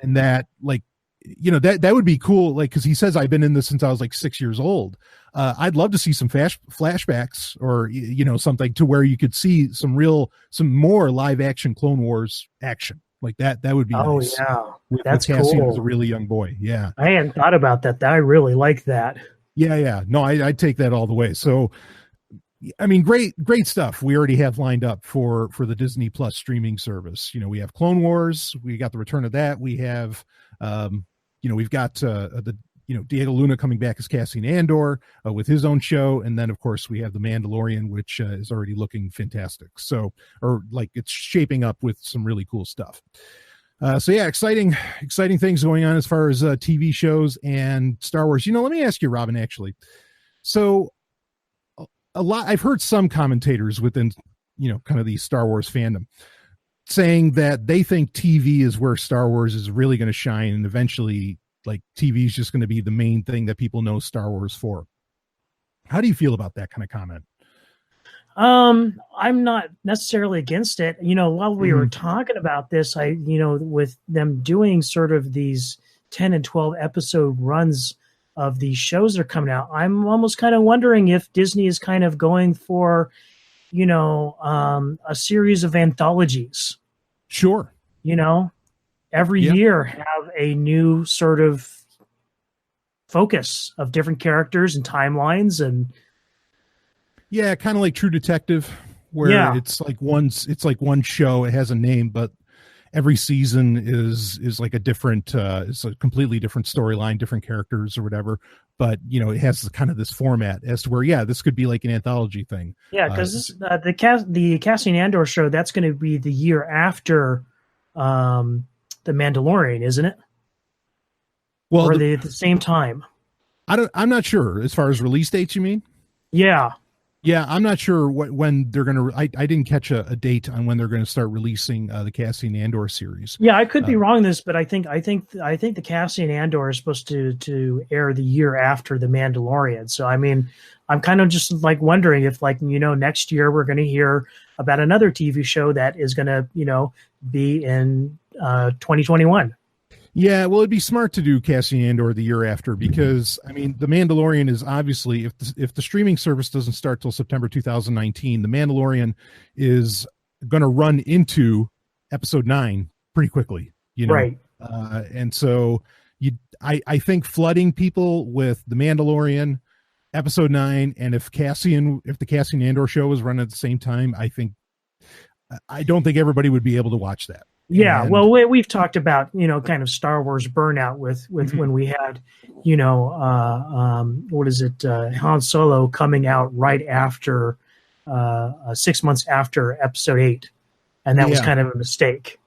Speaker 1: and that, like, you know, that would be cool. Like, cause he says, I've been in this since I was like 6 years old. I'd love to see some flashbacks or, you know, something to where you could see some more live action Clone Wars action like that. That would be nice.
Speaker 2: Yeah.
Speaker 1: That's Cassian cool. Was a really young boy. Yeah.
Speaker 2: I hadn't thought about that. I really like that.
Speaker 1: Yeah. No, I'd take that all the way. So, I mean, great stuff we already have lined up for the Disney Plus streaming service. You know, we have Clone Wars, we got the return of that. We have, you know, we've got Diego Luna coming back as Cassian Andor with his own show, and then of course we have the Mandalorian, which is already looking fantastic. So, or like it's shaping up with some really cool stuff. So yeah, exciting things going on as far as TV shows and Star Wars. You know, let me ask you, Robin. Actually, so I've heard some commentators within, you know, kind of the Star Wars fandom saying that they think TV is where Star Wars is really going to shine, and eventually, like, TV is just going to be the main thing that people know Star Wars for. How do you feel about that kind of comment?
Speaker 2: I'm not necessarily against it. You know, while we were talking about this, with them doing sort of these 10 and 12 episode runs of these shows that are coming out, I'm almost kind of wondering if Disney is kind of going for, you know, a series of anthologies.
Speaker 1: Sure.
Speaker 2: You know, every year have a new sort of focus of different characters and timelines, and
Speaker 1: kind of like True Detective, where it's like one show, it has a name, but every season is like a different it's a completely different storyline, different characters or whatever, but you know, it has kind of this format as to where this could be like an anthology thing.
Speaker 2: Because the Cassian Andor show, that's going to be the year after the Mandalorian, isn't it? Well, or at the same time.
Speaker 1: I'm not sure as far as release dates, you mean? Yeah, I'm not sure when they're going to. I didn't catch a date on when they're going to start releasing the Cassian Andor series.
Speaker 2: Yeah, I could be wrong on this, but I think the Cassian Andor is supposed to air the year after the Mandalorian. So I mean, I'm kind of just like wondering if, like, you know, next year we're going to hear about another TV show that is going to, you know, be in 2021.
Speaker 1: Yeah, well, it'd be smart to do Cassian Andor the year after, because I mean, The Mandalorian is obviously, if the streaming service doesn't start till September 2019, The Mandalorian is going to run into episode 9 pretty quickly, you know? Right. And so I think flooding people with The Mandalorian, episode 9, and if the Cassian Andor show was run at the same time, I don't think everybody would be able to watch that.
Speaker 2: Yeah,
Speaker 1: And
Speaker 2: well, we've talked about, kind of Star Wars burnout with when we had, what is it, Han Solo coming out right after, 6 months after Episode 8, and that was kind of a mistake.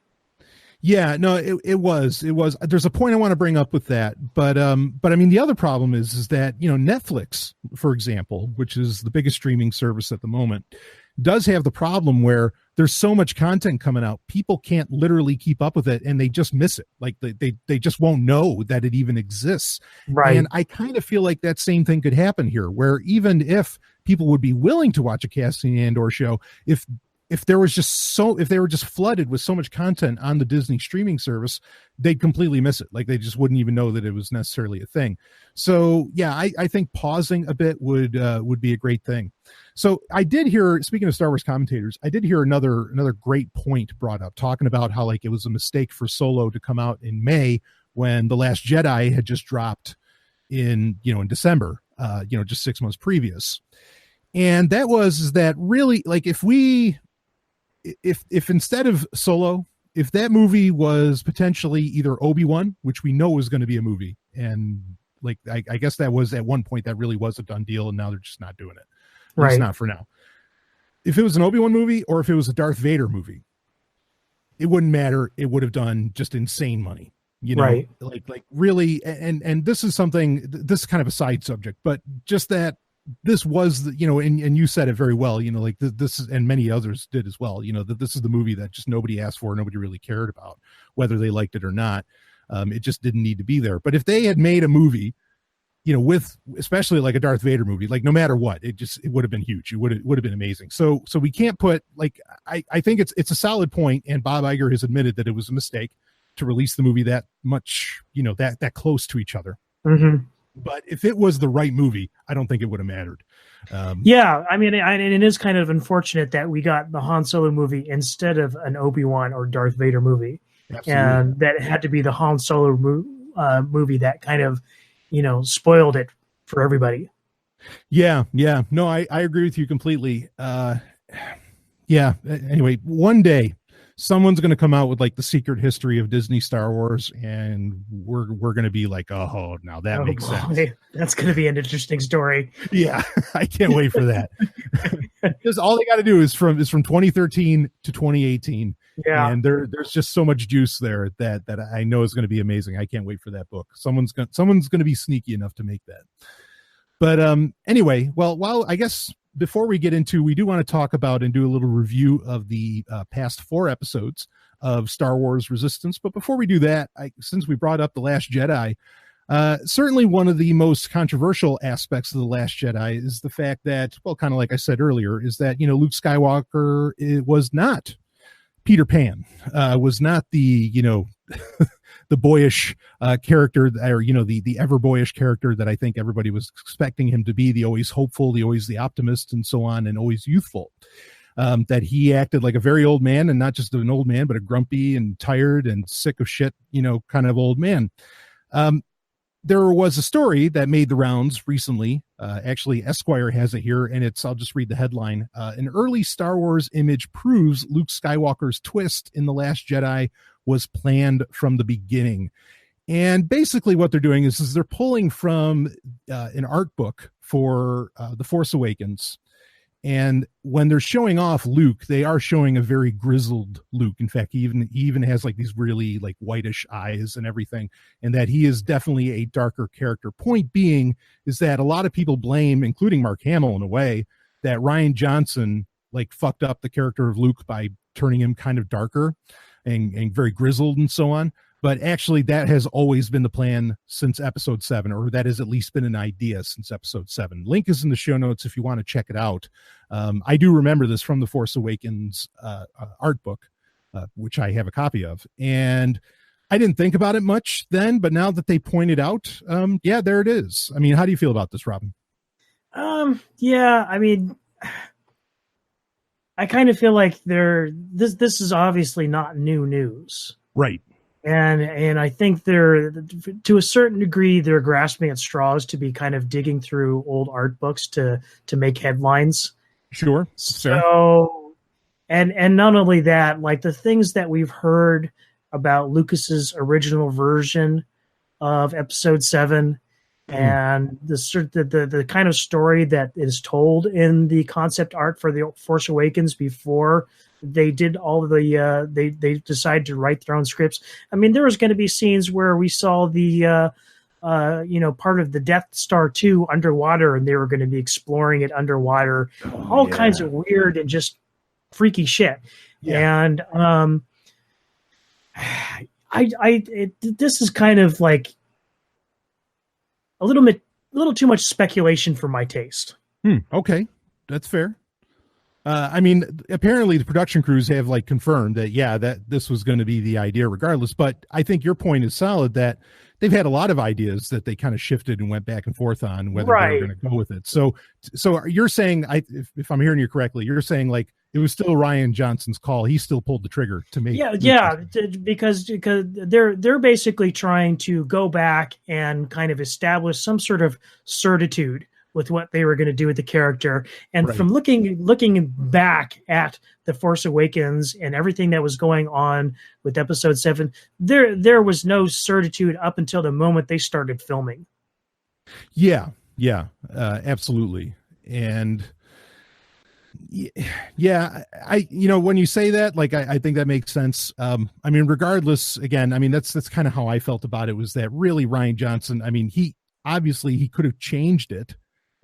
Speaker 1: Yeah, no, it was. There's a point I want to bring up with that, but I mean, the other problem is that, Netflix, for example, which is the biggest streaming service at the moment, does have the problem where there's so much content coming out, people can't literally keep up with it, and they just miss it. Like they just won't know that it even exists.
Speaker 2: Right.
Speaker 1: And I kind of feel like that same thing could happen here, where even if people would be willing to watch a Cassian Andor show, if they were just flooded with so much content on the Disney streaming service, they'd completely miss it. Like they just wouldn't even know that it was necessarily a thing. So yeah, I think pausing a bit would be a great thing. So I did hear, speaking of Star Wars commentators, I did hear another great point brought up, talking about how like it was a mistake for Solo to come out in May when The Last Jedi had just dropped in December, just 6 months previous. And that was that really, like, if instead of Solo, if that movie was potentially either Obi-Wan, which we know is going to be a movie, and like I guess that was at one point that really was a done deal, and now they're just not doing it. At least not for now. If it was an Obi-Wan movie or if it was a Darth Vader movie, it wouldn't matter. It would have done just insane money. Like really, and this is something, this is kind of a side subject, but just that this was and you said it very well, like this is, and many others did as well, that this is the movie that just nobody asked for, nobody really cared about whether they liked it or not. It just didn't need to be there. But if they had made a movie, with especially like a Darth Vader movie, like no matter what, it would have been huge. It would have been amazing. So we can't put, like, I think it's a solid point, and Bob Iger has admitted that it was a mistake to release the movie that much, that close to each other.
Speaker 2: Mm-hmm.
Speaker 1: But if it was the right movie, I don't think it would have mattered.
Speaker 2: Yeah, I mean, it is kind of unfortunate that we got the Han Solo movie instead of an Obi-Wan or Darth Vader movie. Absolutely. And that it had to be the Han Solo movie that kind of, spoiled it for everybody.
Speaker 1: Yeah. No, I agree with you completely. Yeah. Anyway, one day someone's going to come out with like the secret history of Disney Star Wars, and we're going to be like, oh, now that makes sense.
Speaker 2: That's going to be an interesting story.
Speaker 1: Yeah, I can't wait for that. Because all they got to do is from 2013 to 2018. Yeah, and there's just so much juice there that I know is going to be amazing. I can't wait for that book. Someone's going to be sneaky enough to make that. But anyway, well, I guess before we get into, we do want to talk about and do a little review of the past 4 episodes of Star Wars Resistance. But before we do that, since we brought up The Last Jedi, certainly one of the most controversial aspects of The Last Jedi is the fact that, well, kind of like I said earlier, is that, Luke Skywalker was not Peter Pan, was not the, the boyish character, or the ever boyish character that I think everybody was expecting him to be, the always hopeful, the optimist, and so on, and always youthful. That he acted like a very old man, and not just an old man, but a grumpy and tired and sick of shit, kind of old man. There was a story that made the rounds recently. Actually, Esquire has it here, and I'll just read the headline. An early Star Wars image proves Luke Skywalker's twist in The Last Jedi was planned from the beginning. And basically what they're doing is they're pulling from an art book for The Force Awakens. And when they're showing off Luke, they are showing a very grizzled Luke. In fact, he even has like these really like whitish eyes and everything, and that he is definitely a darker character. Point being is that a lot of people blame, including Mark Hamill in a way, that Rian Johnson like fucked up the character of Luke by turning him kind of darker and very grizzled and so on. But actually, that has always been the plan since episode 7, or that has at least been an idea since episode 7. Link is in the show notes if you want to check it out. I do remember this from the Force Awakens art book, which I have a copy of. And I didn't think about it much then, but now that they point it out, yeah, there it is. I mean, how do you feel about this, Robin?
Speaker 2: Yeah, I mean, I kind of feel like this is obviously not new news.
Speaker 1: Right.
Speaker 2: And I think they're, to a certain degree, they're grasping at straws to be kind of digging through old art books to make headlines.
Speaker 1: Sure.
Speaker 2: So and not only that, like the things that we've heard about Lucas's original version of Episode 7, and the kind of story that is told in the concept art for the Force Awakens before they did all of the they decided to write their own scripts. I mean, there was going to be scenes where we saw the part of the Death Star 2 underwater, and they were going to be exploring it underwater, all kinds of weird and just freaky shit. And this is kind of like a little too much speculation for my taste.
Speaker 1: Okay, that's fair. I mean, apparently the production crews have like confirmed that, that this was going to be the idea regardless. But I think your point is solid that they've had a lot of ideas that they kind of shifted and went back and forth on whether they were going to go with it. So you're saying, if I'm hearing you correctly, you're saying like it was still Rian Johnson's call. He still pulled the trigger to make. Because
Speaker 2: they're basically trying to go back and kind of establish some sort of certitude with what they were going to do with the character. And from looking back at The Force Awakens and everything that was going on with Episode 7, there was no certitude up until the moment they started filming.
Speaker 1: Absolutely. And when you say that, like, I think that makes sense. I mean, regardless, again, I mean, that's kind of how I felt about it, was that really Rian Johnson, I mean, he could have changed it.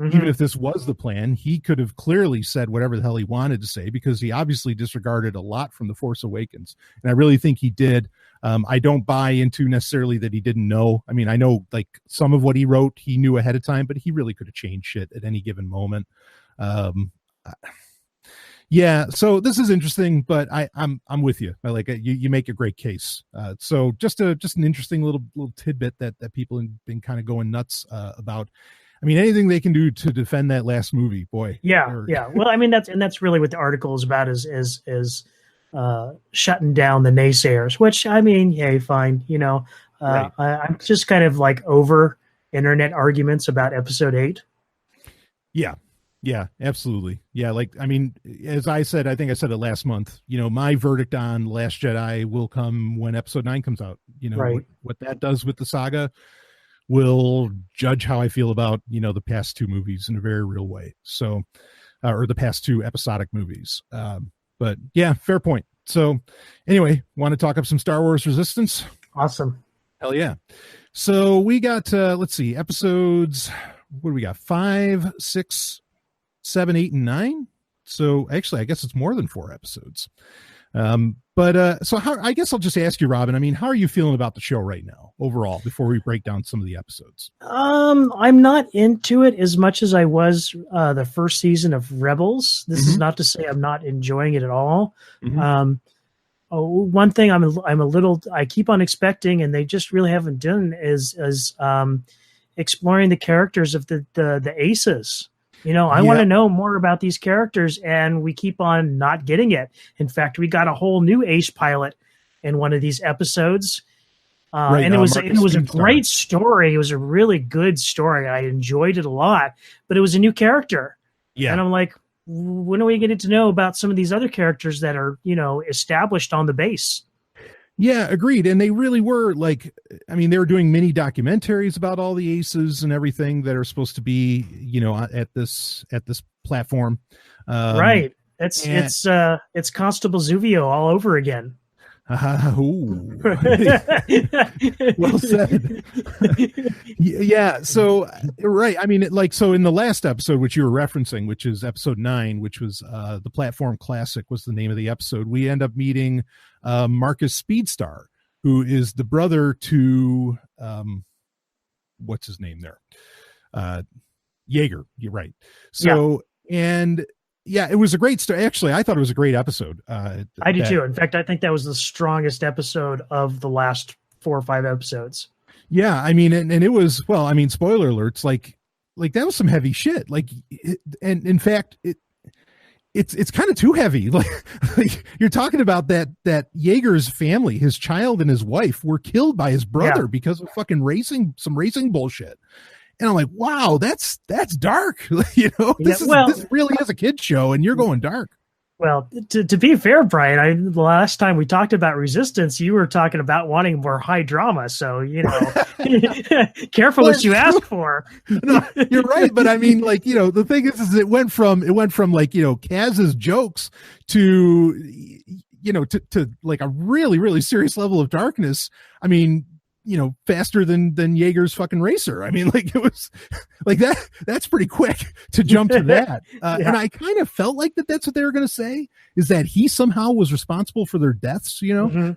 Speaker 1: Even if this was the plan, he could have clearly said whatever the hell he wanted to say, because he obviously disregarded a lot from The Force Awakens. And I really think he did. I don't buy into necessarily that he didn't know. I mean, I know like some of what he wrote, he knew ahead of time, but he really could have changed shit at any given moment. So this is interesting, but I'm with you. I like it. You make a great case. So just an interesting little tidbit that people have been kind of going nuts about. I mean, anything they can do to defend that last movie, boy.
Speaker 2: Yeah. Well, I mean, that's really what the article is about, is shutting down the naysayers, which, I mean, hey, fine. I'm just kind of like over internet arguments about Episode 8.
Speaker 1: Yeah, absolutely. Yeah. Like, I mean, as I said, I think I said it last month, my verdict on Last Jedi will come when Episode 9 comes out. What that does with the saga will judge how I feel about, the past two movies in a very real way. So, or the past two episodic movies. But yeah, fair point. So anyway, want to talk up some Star Wars Resistance?
Speaker 2: Awesome.
Speaker 1: Hell yeah. So we got, let's see, episodes, what do we got? 5, 6, 7, 8, and 9. So actually, I guess it's more than 4 episodes. So I guess I'll just ask you, Robin, I mean, how are you feeling about the show right now overall before we break down some of the episodes?
Speaker 2: I'm not into it as much as I was the first season of Rebels. This is not to say I'm not enjoying it at all. One thing I keep on expecting, and they just really haven't done, is exploring the characters of the aces. I want to know more about these characters, and we keep on not getting it. In fact, we got a whole new ace pilot in one of these episodes. And it was a great story. It was a really good story. I enjoyed it a lot, but it was a new character. Yeah. And I'm like, when are we getting to know about some of these other characters that are, established on the base?
Speaker 1: Yeah, agreed. And they really were like, I mean, they were doing mini documentaries about all the aces and everything that are supposed to be, at this platform.
Speaker 2: Right. It's Constable Zuvio all over again.
Speaker 1: Well said. Yeah. So, right. I mean, so in the last episode, which you were referencing, which is episode 9, which was the Platform Classic was the name of the episode. We end up meeting Marcus Speedstar, who is the brother to what's his name there? Yeager. You're right. So, and yeah, it was a great story. Actually, I thought it was a great episode.
Speaker 2: I do too. In fact, I think that was the strongest episode of the last 4 or 5 episodes.
Speaker 1: Yeah, I mean, and it was, well, I mean, spoiler alerts, like that was some heavy shit. Like, and in fact, it's kind of too heavy. Like you're talking about that Yeager's family, his child and his wife were killed by his brother because of fucking some racing bullshit. And I'm like, wow, that's dark. This really is a kid's show, and you're going dark.
Speaker 2: Well, to be fair, Brian, the last time we talked about Resistance, you were talking about wanting more high drama. So, careful what you ask for.
Speaker 1: No, you're right. But I mean, like, the thing is it went from like, Kaz's jokes to, to like a really, really serious level of darkness. I mean, faster than Jaeger's fucking racer. I mean, like, it was like that's pretty quick to jump to that. Yeah. And I kind of felt like that's what they were going to say, is that he somehow was responsible for their deaths,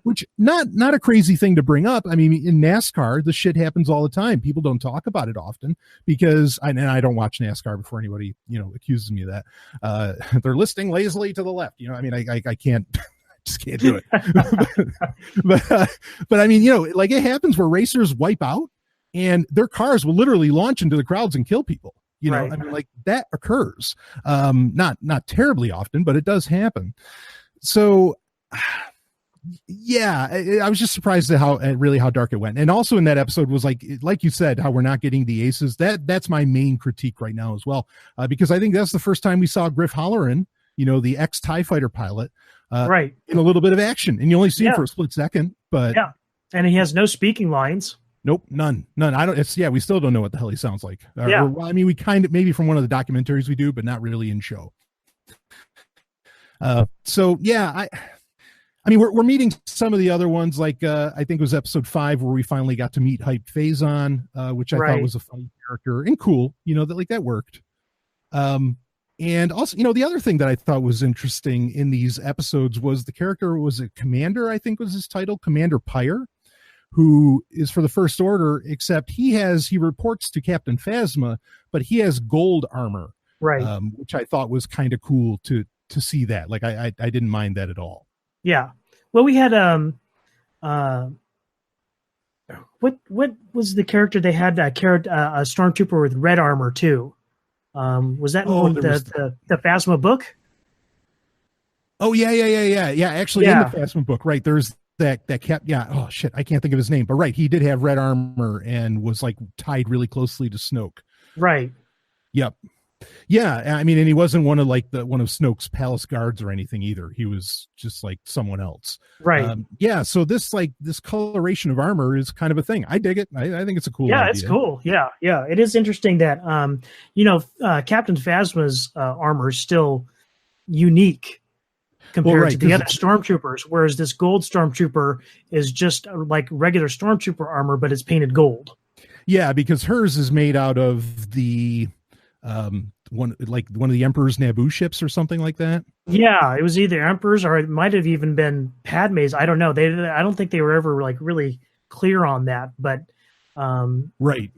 Speaker 1: which not a crazy thing to bring up. I mean, in NASCAR, this shit happens all the time. People don't talk about it often because I don't watch NASCAR before anybody, accuses me of that. They're listing lazily to the left. I mean, I can't, just can't do it. but I mean, like, it happens where racers wipe out and their cars will literally launch into the crowds and kill people.
Speaker 2: Right.
Speaker 1: I mean, like, that occurs. Not terribly often, but it does happen. So yeah, I was just surprised at how dark it went. And also in that episode was like you said, how we're not getting the aces. That's my main critique right now as well. Because I think that's the first time we saw Griff Halloran, the ex-TIE fighter pilot,
Speaker 2: right,
Speaker 1: in a little bit of action, and you only see him for a split second, but
Speaker 2: yeah, and he has no speaking lines.
Speaker 1: Nope, none. I don't. We still don't know what the hell he sounds like.
Speaker 2: Yeah,
Speaker 1: I mean, we kind of, maybe from one of the documentaries we do, but not really in show. So yeah, I mean, we're meeting some of the other ones, like I think it was episode 5 where we finally got to meet Hype Phazon, which I thought was a funny character and cool. That worked. And also, the other thing that I thought was interesting in these episodes was the character was a Commander, I think was his title, Commander Pyre, who is for the First Order, except he reports to Captain Phasma, but he has gold armor,
Speaker 2: right?
Speaker 1: Which I thought was kind of cool to see that. Like, I didn't mind that at all.
Speaker 2: Yeah. Well, we had what was the character they had? A stormtrooper with red armor too. Was that the Phasma book?
Speaker 1: Oh yeah. Actually, in the Phasma book, right? There's that kept. Yeah. Oh shit, I can't think of his name, but right, he did have red armor and was like tied really closely to Snoke.
Speaker 2: Right.
Speaker 1: Yep. Yeah. I mean, and he wasn't one of Snoke's palace guards or anything either. He was just like someone else.
Speaker 2: Right.
Speaker 1: Yeah. So this coloration of armor is kind of a thing. I dig it. I think it's a cool idea.
Speaker 2: It's cool. Yeah. It is interesting that Captain Phasma's armor is still unique compared to the other stormtroopers, whereas this gold stormtrooper is just like regular stormtrooper armor, but it's painted gold.
Speaker 1: Yeah, because hers is made out of the one of the Emperor's Naboo ships or something like that.
Speaker 2: Yeah, it was either Emperor's or it might have even been Padme's. I don't know. I don't think they were ever like really clear on that, but
Speaker 1: right.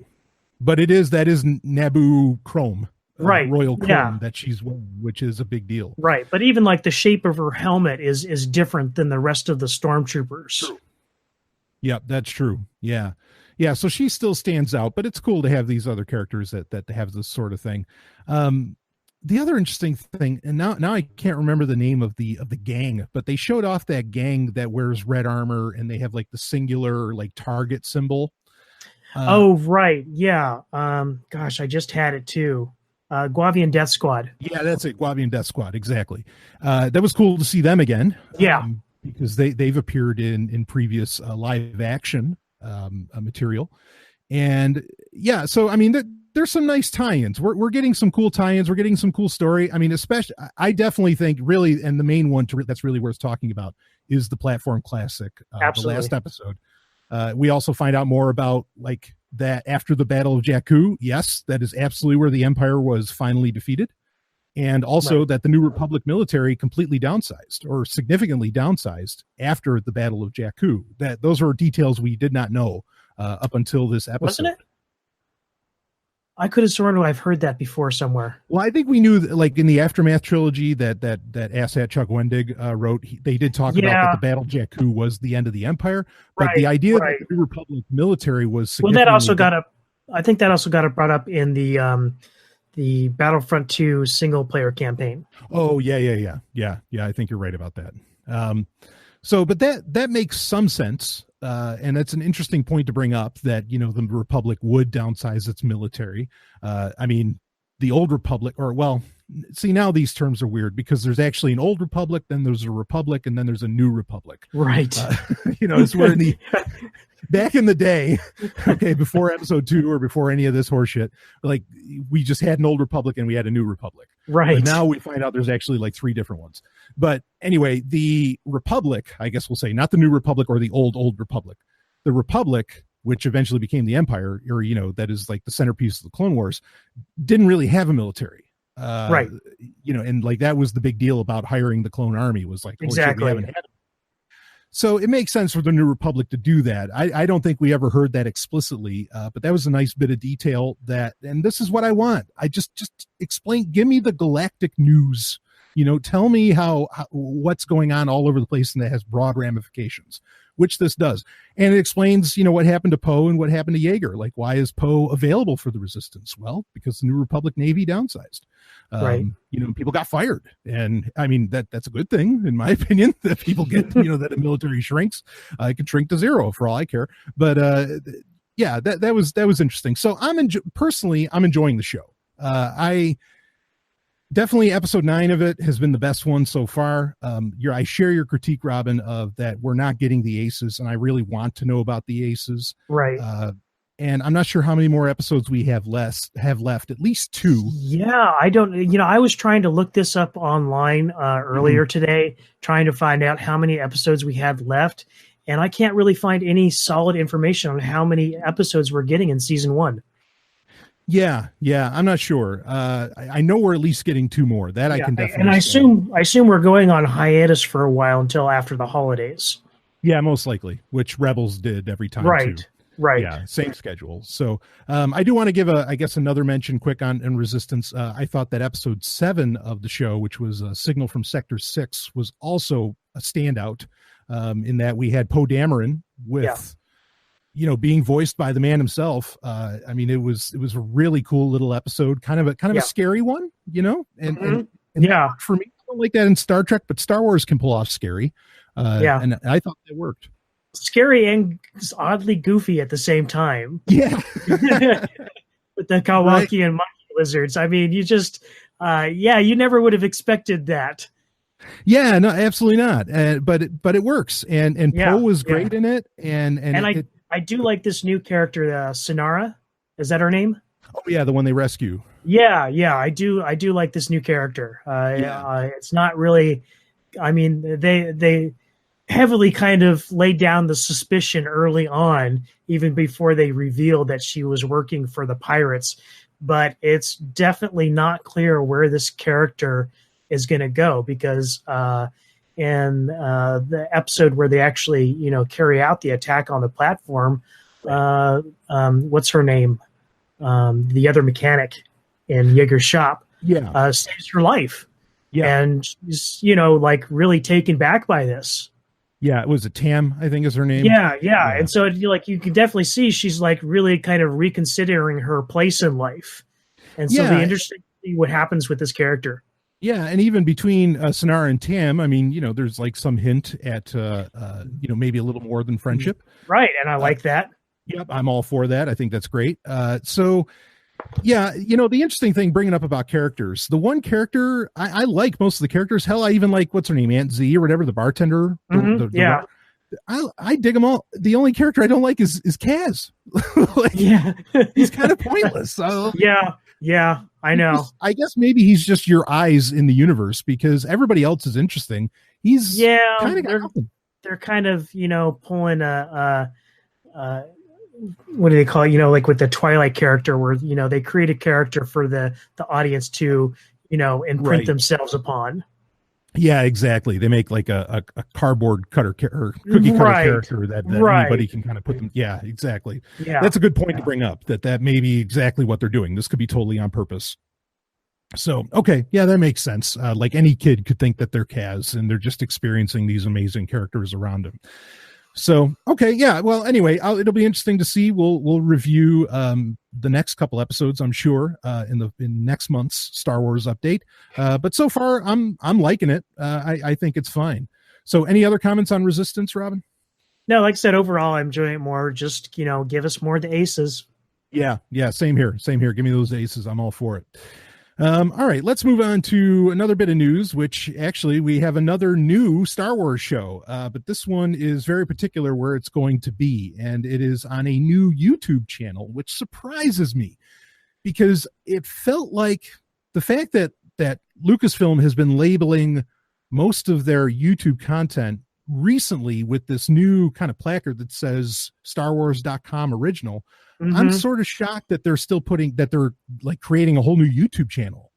Speaker 1: But that is Naboo chrome,
Speaker 2: right?
Speaker 1: Royal chrome that she's wearing, which is a big deal.
Speaker 2: Right, but even like the shape of her helmet is different than the rest of the stormtroopers.
Speaker 1: True. Yep, that's true. Yeah. Yeah, so she still stands out, but it's cool to have these other characters that have this sort of thing. The other interesting thing, and now I can't remember the name of the gang, but they showed off that gang that wears red armor and they have like the singular like target symbol.
Speaker 2: Oh right, yeah. Gosh, I just had it too. Guavian Death Squad.
Speaker 1: Yeah, that's it. Guavian Death Squad, exactly. That was cool to see them again.
Speaker 2: Yeah,
Speaker 1: because they've appeared in previous live action material, and yeah, so I mean there's some nice tie-ins. We're getting some cool tie-ins. We're getting some cool story. I mean, especially I definitely think really, and the main one that's really worth talking about is the platform classic, the last episode. We also find out more about like that after the Battle of Jakku. Yes, that is absolutely where the Empire was finally defeated. And also that the New Republic military completely downsized or significantly downsized after the Battle of Jakku. Those are details we did not know up until this episode.
Speaker 2: Wasn't it? I could have sworn I've heard that before somewhere.
Speaker 1: Well, I think we knew that, like in the Aftermath trilogy that asshat Chuck Wendig wrote, they did talk about that the Battle of Jakku was the end of the Empire, but the idea that the New Republic military was
Speaker 2: that also got up. I think that also got brought up in the Battlefront 2 single player campaign.
Speaker 1: Oh yeah. I think you're right about that. So, but that makes some sense. And that's an interesting point to bring up that, the Republic would downsize its military. I mean, the old Republic, or well, see, now these terms are weird because there's actually an old republic, then there's a republic, and then there's a new republic.
Speaker 2: Right.
Speaker 1: It's where back in the day, okay, before episode 2 or before any of this horseshit, like we just had an old republic and we had a new republic.
Speaker 2: Right.
Speaker 1: But now we find out there's actually like 3 different ones. But anyway, the republic, I guess we'll say, not the new republic or the old republic. The republic, which eventually became the empire, or, that is like the centerpiece of the Clone Wars, didn't really have a military.
Speaker 2: Right.
Speaker 1: And like that was the big deal about hiring the clone army, was like,
Speaker 2: exactly.
Speaker 1: We haven't had it. So it makes sense for the New Republic to do that. I don't think we ever heard that explicitly, but that was a nice bit of detail and this is what I want. I just explain, give me the galactic news, tell me how what's going on all over the place, and that has broad ramifications, which this does. And it explains, what happened to Poe and what happened to Yeager. Like, why is Poe available for the Resistance? Well, because the New Republic Navy downsized.
Speaker 2: Right.
Speaker 1: People got fired. And I mean, that's a good thing, in my opinion, that people get, that the military shrinks. It can shrink to 0 for all I care. But yeah, that was interesting. So personally, I'm enjoying the show. I definitely episode 9 of it has been the best one so far. I share your critique, Robin, of that we're not getting the aces, and I really want to know about the aces.
Speaker 2: Right.
Speaker 1: And I'm not sure how many more episodes we have left, at least 2.
Speaker 2: Yeah, I don't, I was trying to look this up online earlier today, trying to find out how many episodes we had left. And I can't really find any solid information on how many episodes we're getting in season 1.
Speaker 1: Yeah, I'm not sure. I know we're at least getting 2 more. That I can definitely.
Speaker 2: And I assume we're going on hiatus for a while until after the holidays.
Speaker 1: Yeah, most likely, which Rebels did every time.
Speaker 2: Right.
Speaker 1: Too.
Speaker 2: Right.
Speaker 1: Yeah, same schedule. So I do want to give another mention quick on Resistance. I thought that episode 7 of the show, which was a Signal from Sector 6, was also a standout in that we had Poe Dameron with, being voiced by the man himself. I mean, it was a really cool little episode, kind of a scary one, and
Speaker 2: yeah,
Speaker 1: for me, I don't like that in Star Trek, but Star Wars can pull off scary. And I thought that worked.
Speaker 2: Scary and oddly goofy at the same time.
Speaker 1: Yeah.
Speaker 2: With the Kawaki and monkey lizards. I mean, you just, you never would have expected that.
Speaker 1: Yeah, no, absolutely not. But it works. And Poe was great in it. And
Speaker 2: I do like this new character, Sonara. Is that her name?
Speaker 1: Oh yeah, the one they rescue.
Speaker 2: Yeah, I do like this new character. It's not really. I mean, they heavily kind of laid down the suspicion early on, even before they revealed that she was working for the pirates. But it's definitely not clear where this character is going to go, because in the episode where they actually, carry out the attack on the platform, what's her name? The other mechanic in Yeager's shop, saves her life. Yeah. And she's, really taken back by this.
Speaker 1: Yeah, it was Tam, I think is her name.
Speaker 2: Yeah. And so you can definitely see she's like really kind of reconsidering her place in life. And so it'll be interesting to see what happens with this character.
Speaker 1: Yeah, and even between Sonara and Tam, I mean, there's like some hint at, maybe a little more than friendship.
Speaker 2: Right, and I like that.
Speaker 1: Yep, I'm all for that. I think that's great. So, yeah, the interesting thing bringing up about characters, the one character, I like most of the characters. Hell, I even like, what's her name, Aunt Z or whatever, the bartender. I dig them all. The only character I don't like is Kaz. He's kind of pointless. So.
Speaker 2: Yeah, I know.
Speaker 1: I guess maybe he's just your eyes in the universe, because everybody else is interesting. He's
Speaker 2: they're kind of pulling what do they call it? Like with the Twilight character, where they create a character for the audience to imprint themselves upon.
Speaker 1: Yeah, exactly. They make like a cardboard cutter or cookie cutter character that anybody can kind of put them. Yeah, exactly. Yeah, that's a good point to bring up. That may be exactly what they're doing. This could be totally on purpose. So, okay, yeah, that makes sense. Like any kid could think that they're Kaz, and they're just experiencing these amazing characters around them. So, okay, yeah. Well, anyway, it'll be interesting to see. We'll review the next couple episodes, I'm sure, in next month's Star Wars update. But so far, I'm liking it. I think it's fine. So, any other comments on Resistance, Robin?
Speaker 2: No, like I said, overall, I'm enjoying it more. Just give us more of the aces.
Speaker 1: Yeah, same here. Give me those aces. I'm all for it. All right, let's move on to another bit of news, which actually we have another new Star Wars show, but this one is very particular where it's going to be, and it is on a new YouTube channel, which surprises me because it felt like the fact that Lucasfilm has been labeling most of their YouTube content recently with this new kind of placard that says StarWars.com original. I'm sort of shocked that they're still they're like creating a whole new YouTube channel,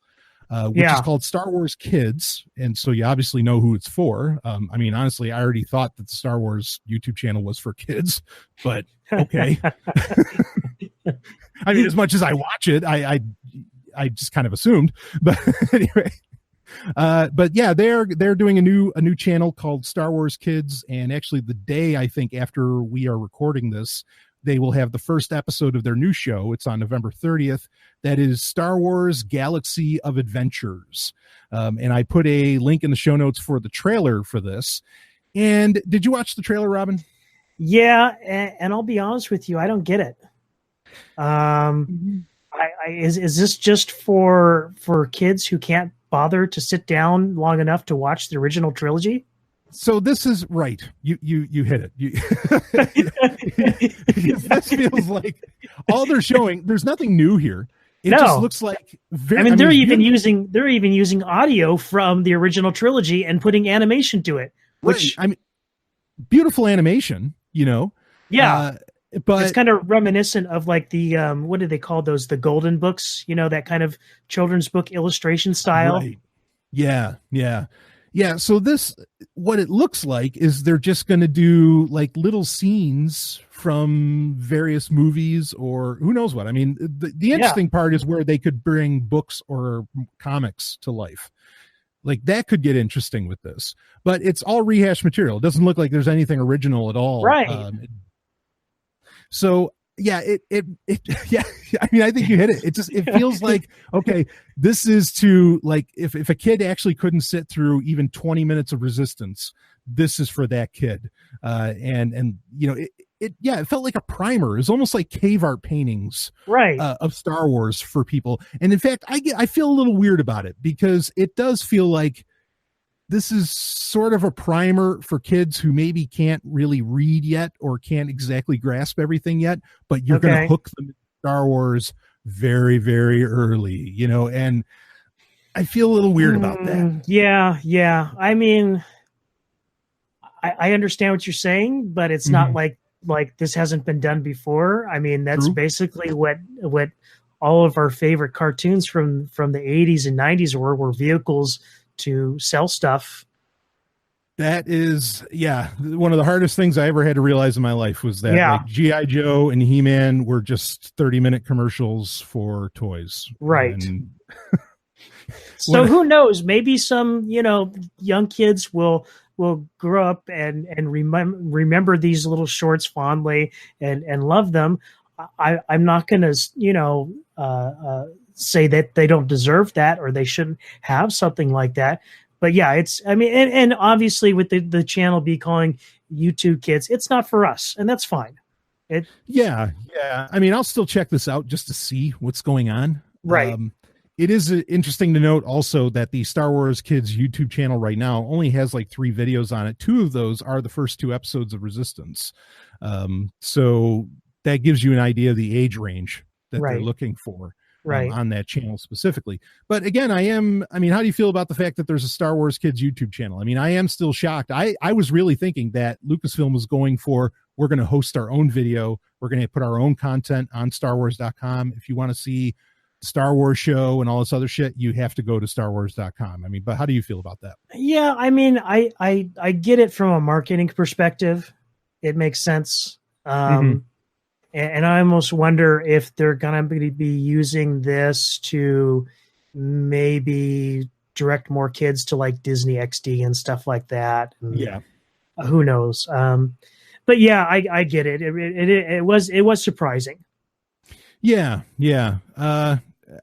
Speaker 1: which is called Star Wars Kids. And so you obviously know who it's for. I mean, honestly, I already thought that the Star Wars YouTube channel was for kids, but okay. I mean, as much as I watch it, I just kind of assumed, but anyway. But yeah, they're doing a new channel called Star Wars Kids. And actually the day, I think, after we are recording this, they will have the first episode of their new show. It's on November 30th. That is Star Wars Galaxy of Adventures. And I put a link in the show notes for the trailer for this. And did you watch the trailer, Robin?
Speaker 2: Yeah. And I'll be honest with you, I don't get it. Is this just for kids who can't bother to sit down long enough to watch the original trilogy?
Speaker 1: So this is right. You hit it. This feels like all they're showing. There's nothing new here. It just looks like
Speaker 2: they're even using audio from the original trilogy and putting animation to it. Which
Speaker 1: I mean, beautiful animation.
Speaker 2: Yeah. But it's kind of reminiscent of like the what do they call those? The golden books, that kind of children's book illustration style.
Speaker 1: Right. Yeah. So what it looks like is they're just going to do like little scenes from various movies or who knows what. I mean, the interesting part is where they could bring books or comics to life. Like that could get interesting with this, but it's all rehashed material. It doesn't look like there's anything original at all.
Speaker 2: Right.
Speaker 1: So yeah, yeah. I mean, I think you hit it. It feels like, okay, this is to like, if a kid actually couldn't sit through even 20 minutes of Resistance, this is for that kid. And it felt like a primer. It's almost like cave art paintings,
Speaker 2: right,
Speaker 1: of Star Wars for people. And in fact, I feel a little weird about it because it does feel like this is sort of a primer for kids who maybe can't really read yet or can't exactly grasp everything yet, but you're going to hook them to Star Wars very, very early, and I feel a little weird about that.
Speaker 2: Yeah. I mean, I understand what you're saying, but it's not like this hasn't been done before. I mean, that's basically what all of our favorite cartoons from the 80s and 90s were vehicles to sell stuff.
Speaker 1: That is, one of the hardest things I ever had to realize in my life was that like G.I. Joe and He-Man were just 30-minute commercials for toys.
Speaker 2: Right. So who knows? Maybe some, young kids will grow up and remember these little shorts fondly and love them. I'm not going to, say that they don't deserve that or they shouldn't have something like that. But yeah, and obviously with the channel be calling YouTube Kids, it's not for us, and that's fine.
Speaker 1: Yeah. I mean, I'll still check this out just to see what's going on.
Speaker 2: Right.
Speaker 1: It is interesting to note also that the Star Wars Kids YouTube channel right now only has like 3 videos on it. 2 of those are the first 2 episodes of Resistance. So that gives you an idea of the age range that they're looking for. On that channel specifically. But again, how do you feel about the fact that there's a Star Wars Kids YouTube channel? I mean, I am still shocked. I was really thinking that Lucasfilm was going for, we're going to host our own video. We're going to put our own content on StarWars.com. If you want to see the Star Wars show and all this other shit, you have to go to StarWars.com. I mean, but how do you feel about that?
Speaker 2: Yeah, I mean, I get it from a marketing perspective. It makes sense. And I almost wonder if they're going to be using this to maybe direct more kids to like Disney XD and stuff like that. And who knows? But yeah, I get it. It was surprising.
Speaker 1: Yeah.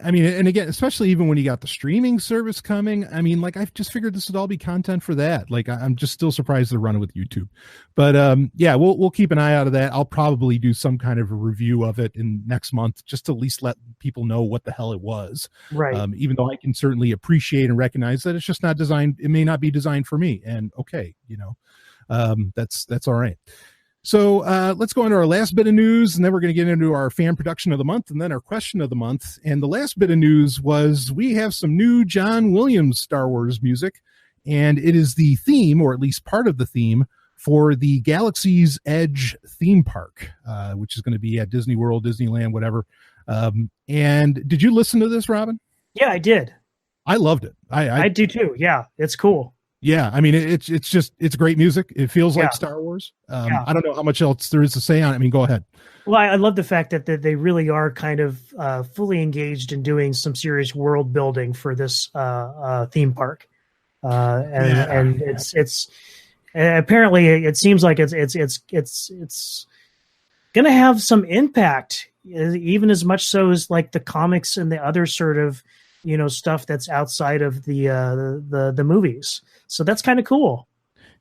Speaker 1: I mean, and again, especially even when you got the streaming service coming, I mean, like, I just figured this would all be content for that. Like, I'm just still surprised they're running with YouTube. But yeah, we'll keep an eye out of that. I'll probably do some kind of a review of it in next month, just to at least let people know what the hell it was.
Speaker 2: Right.
Speaker 1: Even though I can certainly appreciate and recognize that it's just not designed. It may not be designed for me. And okay, that's all right. So let's go into our last bit of news, and then we're going to get into our fan production of the month and then our question of the month. And the last bit of news was we have some new John Williams Star Wars music, and it is the theme, or at least part of the theme, for the Galaxy's Edge theme park, which is going to be at Disney World, Disneyland, whatever. And did you listen to this, Robin?
Speaker 2: Yeah, I did.
Speaker 1: I loved it.
Speaker 2: I do too. Yeah, it's cool.
Speaker 1: Yeah, I mean, it's great music. It feels like Star Wars. I don't know how much else there is to say on it. I mean, go ahead.
Speaker 2: Well, I love the fact that they really are kind of fully engaged in doing some serious world building for this theme park, and it's apparently it seems like it's going to have some impact, even as much so as like the comics and the other sort of stuff that's outside of the movies. So that's kind of cool.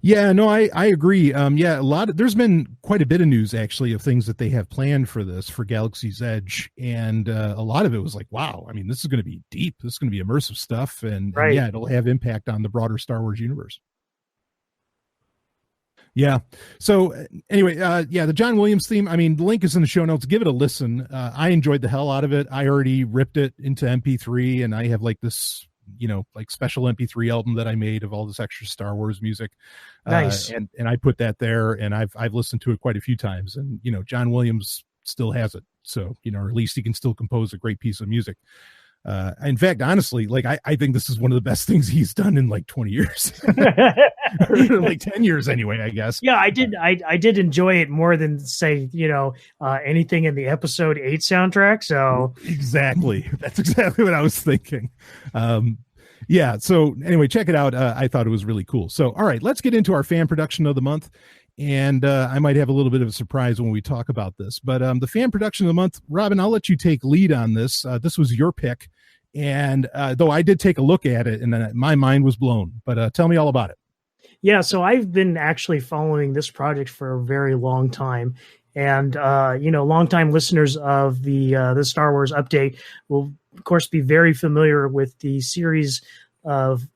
Speaker 1: Yeah, no, I agree. There's been quite a bit of news actually of things that they have planned for this, for Galaxy's Edge. And a lot of it was like, wow, I mean, this is going to be deep. This is going to be immersive stuff. And yeah, it'll have impact on the broader Star Wars universe. Yeah. So anyway, the John Williams theme, I mean, the link is in the show notes. Give it a listen. I enjoyed the hell out of it. I already ripped it into MP3, and I have like this, like special MP3 album that I made of all this extra Star Wars music.
Speaker 2: Nice.
Speaker 1: And I put that there, and I've listened to it quite a few times, and, John Williams still has it. So, or at least he can still compose a great piece of music. In fact, honestly, like I think this is one of the best things he's done in like 20 years, or like 10 years anyway, I guess.
Speaker 2: Yeah, I did enjoy it more than say, anything in the episode 8 soundtrack. So
Speaker 1: exactly. That's exactly what I was thinking. Yeah. So anyway, check it out. I thought it was really cool. So, all right, let's get into our fan production of the month. And I might have a little bit of a surprise when we talk about this, but the fan production of the month, Robin, I'll let you take lead on this. This was your pick, and though I did take a look at it, and my mind was blown. But tell me all about it.
Speaker 2: Yeah, so I've been actually following this project for a very long time, and longtime listeners of the Star Wars update will, of course, be very familiar with the series of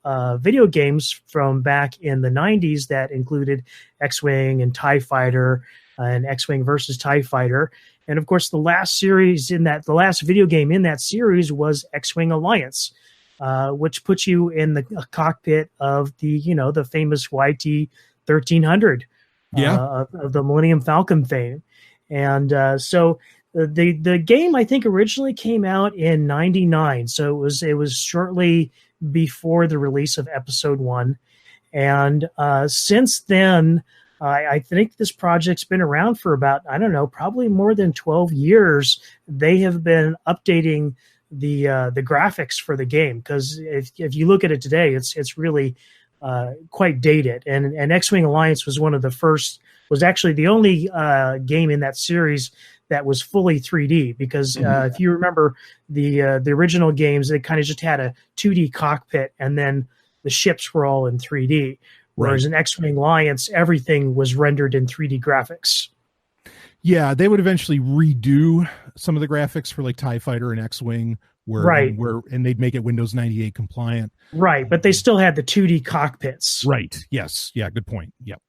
Speaker 2: video games from back in the 90s that included X-Wing and TIE Fighter and X-Wing versus TIE Fighter. And of course, the last video game in that series was X-Wing Alliance, which puts you in the cockpit of the famous YT-1300 of the Millennium Falcon fame. And so the game, I think, originally came out in 99. So it was shortly before the release of episode 1. And since then, I think this project's been around for about, I don't know, probably more than 12 years. They have been updating the graphics for the game, because if you look at it today, it's really quite dated. And X-Wing Alliance was was actually the only game in that series that was fully 3D, because if you remember the original games, they kind of just had a 2D cockpit, and then the ships were all in 3D. Whereas in X-Wing Alliance, everything was rendered in 3D graphics.
Speaker 1: Yeah, they would eventually redo some of the graphics for like TIE Fighter and X-Wing, and they'd make it Windows 98 compliant.
Speaker 2: Right, but they still had the 2D cockpits.
Speaker 1: Right. Yes. Yeah. Good point. Yep.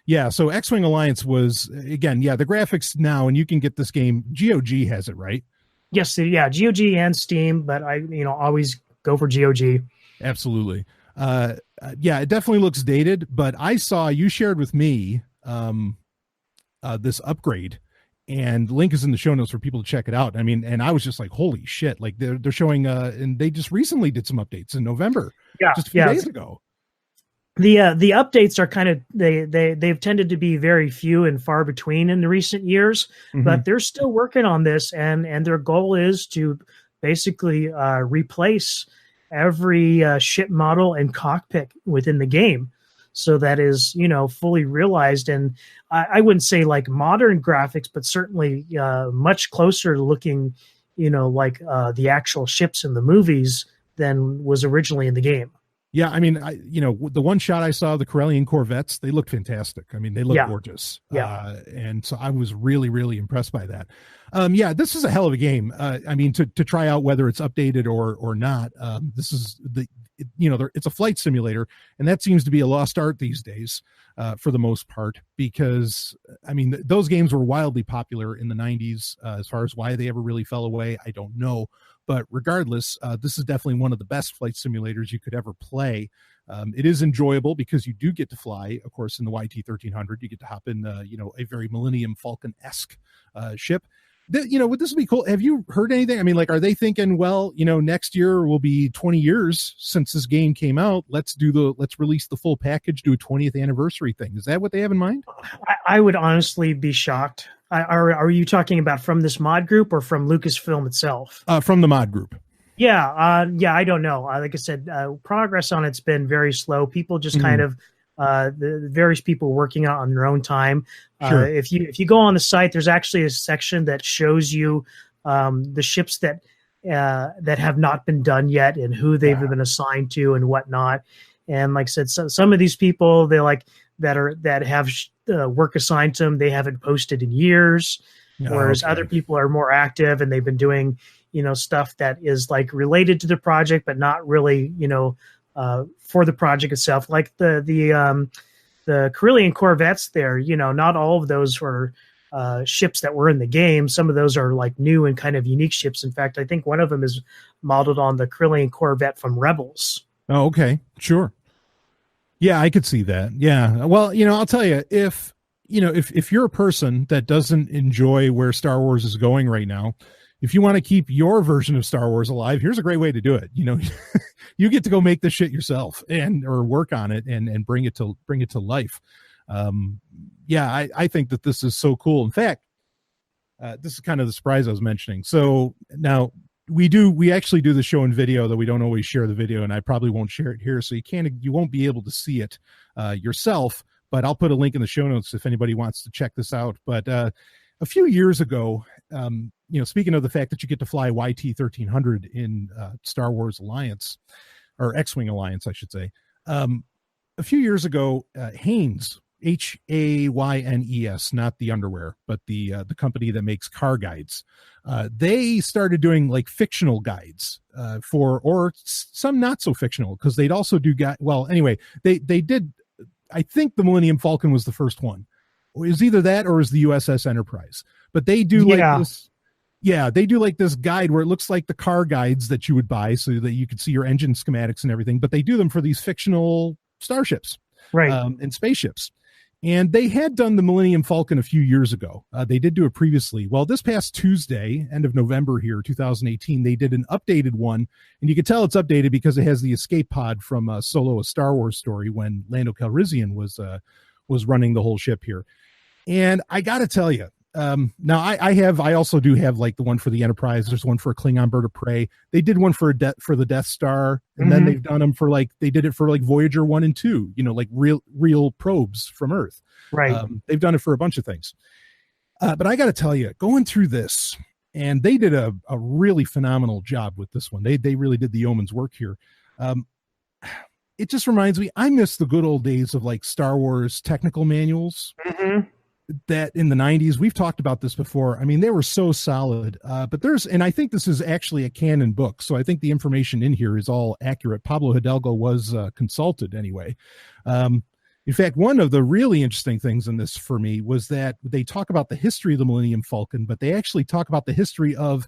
Speaker 1: Yeah, so X-Wing Alliance was, again, the graphics now, and you can get this game, GOG has it, right?
Speaker 2: Yes, yeah, GOG and Steam, but I always go for GOG.
Speaker 1: Absolutely. It definitely looks dated, but I saw, you shared with me this upgrade, and link is in the show notes for people to check it out. I mean, and I was just like, holy shit, like they're showing, and they just recently did some updates in November, just a few days ago.
Speaker 2: The updates are kind of they've tended to be very few and far between in the recent years, but they're still working on this, and their goal is to basically replace every ship model and cockpit within the game, so that is fully realized. And I wouldn't say like modern graphics, but certainly much closer looking like the actual ships in the movies than was originally in the game.
Speaker 1: Yeah, I mean, the one shot I saw, the Corellian Corvettes, they looked fantastic. I mean, they look gorgeous.
Speaker 2: Yeah.
Speaker 1: And so I was really, really impressed by that. Yeah, this is a hell of a game. I mean, to try out whether it's updated or not. This is it's a flight simulator, and that seems to be a lost art these days for the most part, because I mean, those games were wildly popular in the 90s. As far as why they ever really fell away, I don't know. But regardless, this is definitely one of the best flight simulators you could ever play. It is enjoyable because you do get to fly, of course, in the YT-1300. You get to hop in, a very Millennium Falcon-esque ship. Would this be cool? Have you heard anything? I mean, like, are they thinking, well, next year will be 20 years since this game came out. Let's release the full package, do a 20th anniversary thing. Is that what they have in mind?
Speaker 2: I would honestly be shocked. Are you talking about from this mod group or from Lucasfilm itself?
Speaker 1: From the mod group.
Speaker 2: Yeah. I don't know. Like I said, progress on it's been very slow. People just kind of, the various people working on their own time.
Speaker 1: Sure.
Speaker 2: If you go on the site, there's actually a section that shows you the ships that have not been done yet and who they've been assigned to and whatnot. And like I said, some of these people, they that have work assigned to them, they haven't posted in years, whereas other people are more active and they've been doing stuff that is like related to the project but not really for the project itself, like the Corellian Corvettes there. Not all of those were ships that were in the game. Some of those are like new and kind of unique ships. In fact, I think one of them is modeled on the Corellian Corvette from Rebels.
Speaker 1: Oh, okay. Sure. Yeah, I could see that. Yeah. Well, I'll tell you, if you're a person that doesn't enjoy where Star Wars is going right now, if you want to keep your version of Star Wars alive, here's a great way to do it. You get to go make this shit yourself or work on it and bring it to life. I think that this is so cool. In fact, this is kind of the surprise I was mentioning. So now we actually do the show in video, though we don't always share the video, and I probably won't share it here. So you won't be able to see it yourself, but I'll put a link in the show notes if anybody wants to check this out. But a few years ago, speaking of the fact that you get to fly YT-1300 in Star Wars Alliance, or X-Wing Alliance, I should say. A few years ago, Hanes, Haynes, not the underwear, but the company that makes car guides, they started doing like fictional guides or some not so fictional, because they'd also do they did. I think the Millennium Falcon was the first one. It was either that or it was the USS Enterprise. But they do this. Yeah, they do like this guide where it looks like the car guides that you would buy so that you could see your engine schematics and everything. But they do them for these fictional starships,
Speaker 2: right,
Speaker 1: and spaceships. And they had done the Millennium Falcon a few years ago. They did do it previously. Well, this past Tuesday, end of November here, 2018, they did an updated one. And you can tell it's updated because it has the escape pod from Solo: A Star Wars Story, when Lando Calrissian was running the whole ship here. And I got to tell you, now I also do have like the one for the Enterprise. There's one for a Klingon bird of prey. They did one for the Death Star, and then they've done them for they did it for like Voyager 1 and 2, like real probes from Earth.
Speaker 2: Right.
Speaker 1: They've done it for a bunch of things. But I got to tell you, going through this, and they did a really phenomenal job with this one. They really did the yeoman's work here. It just reminds me, I miss the good old days of like Star Wars technical manuals. That in the 90s, we've talked about this before. I mean, they were so solid, but and I think this is actually a canon book. So I think the information in here is all accurate. Pablo Hidalgo was consulted anyway. In fact, one of the really interesting things in this for me was that they talk about the history of the Millennium Falcon, but they actually talk about the history of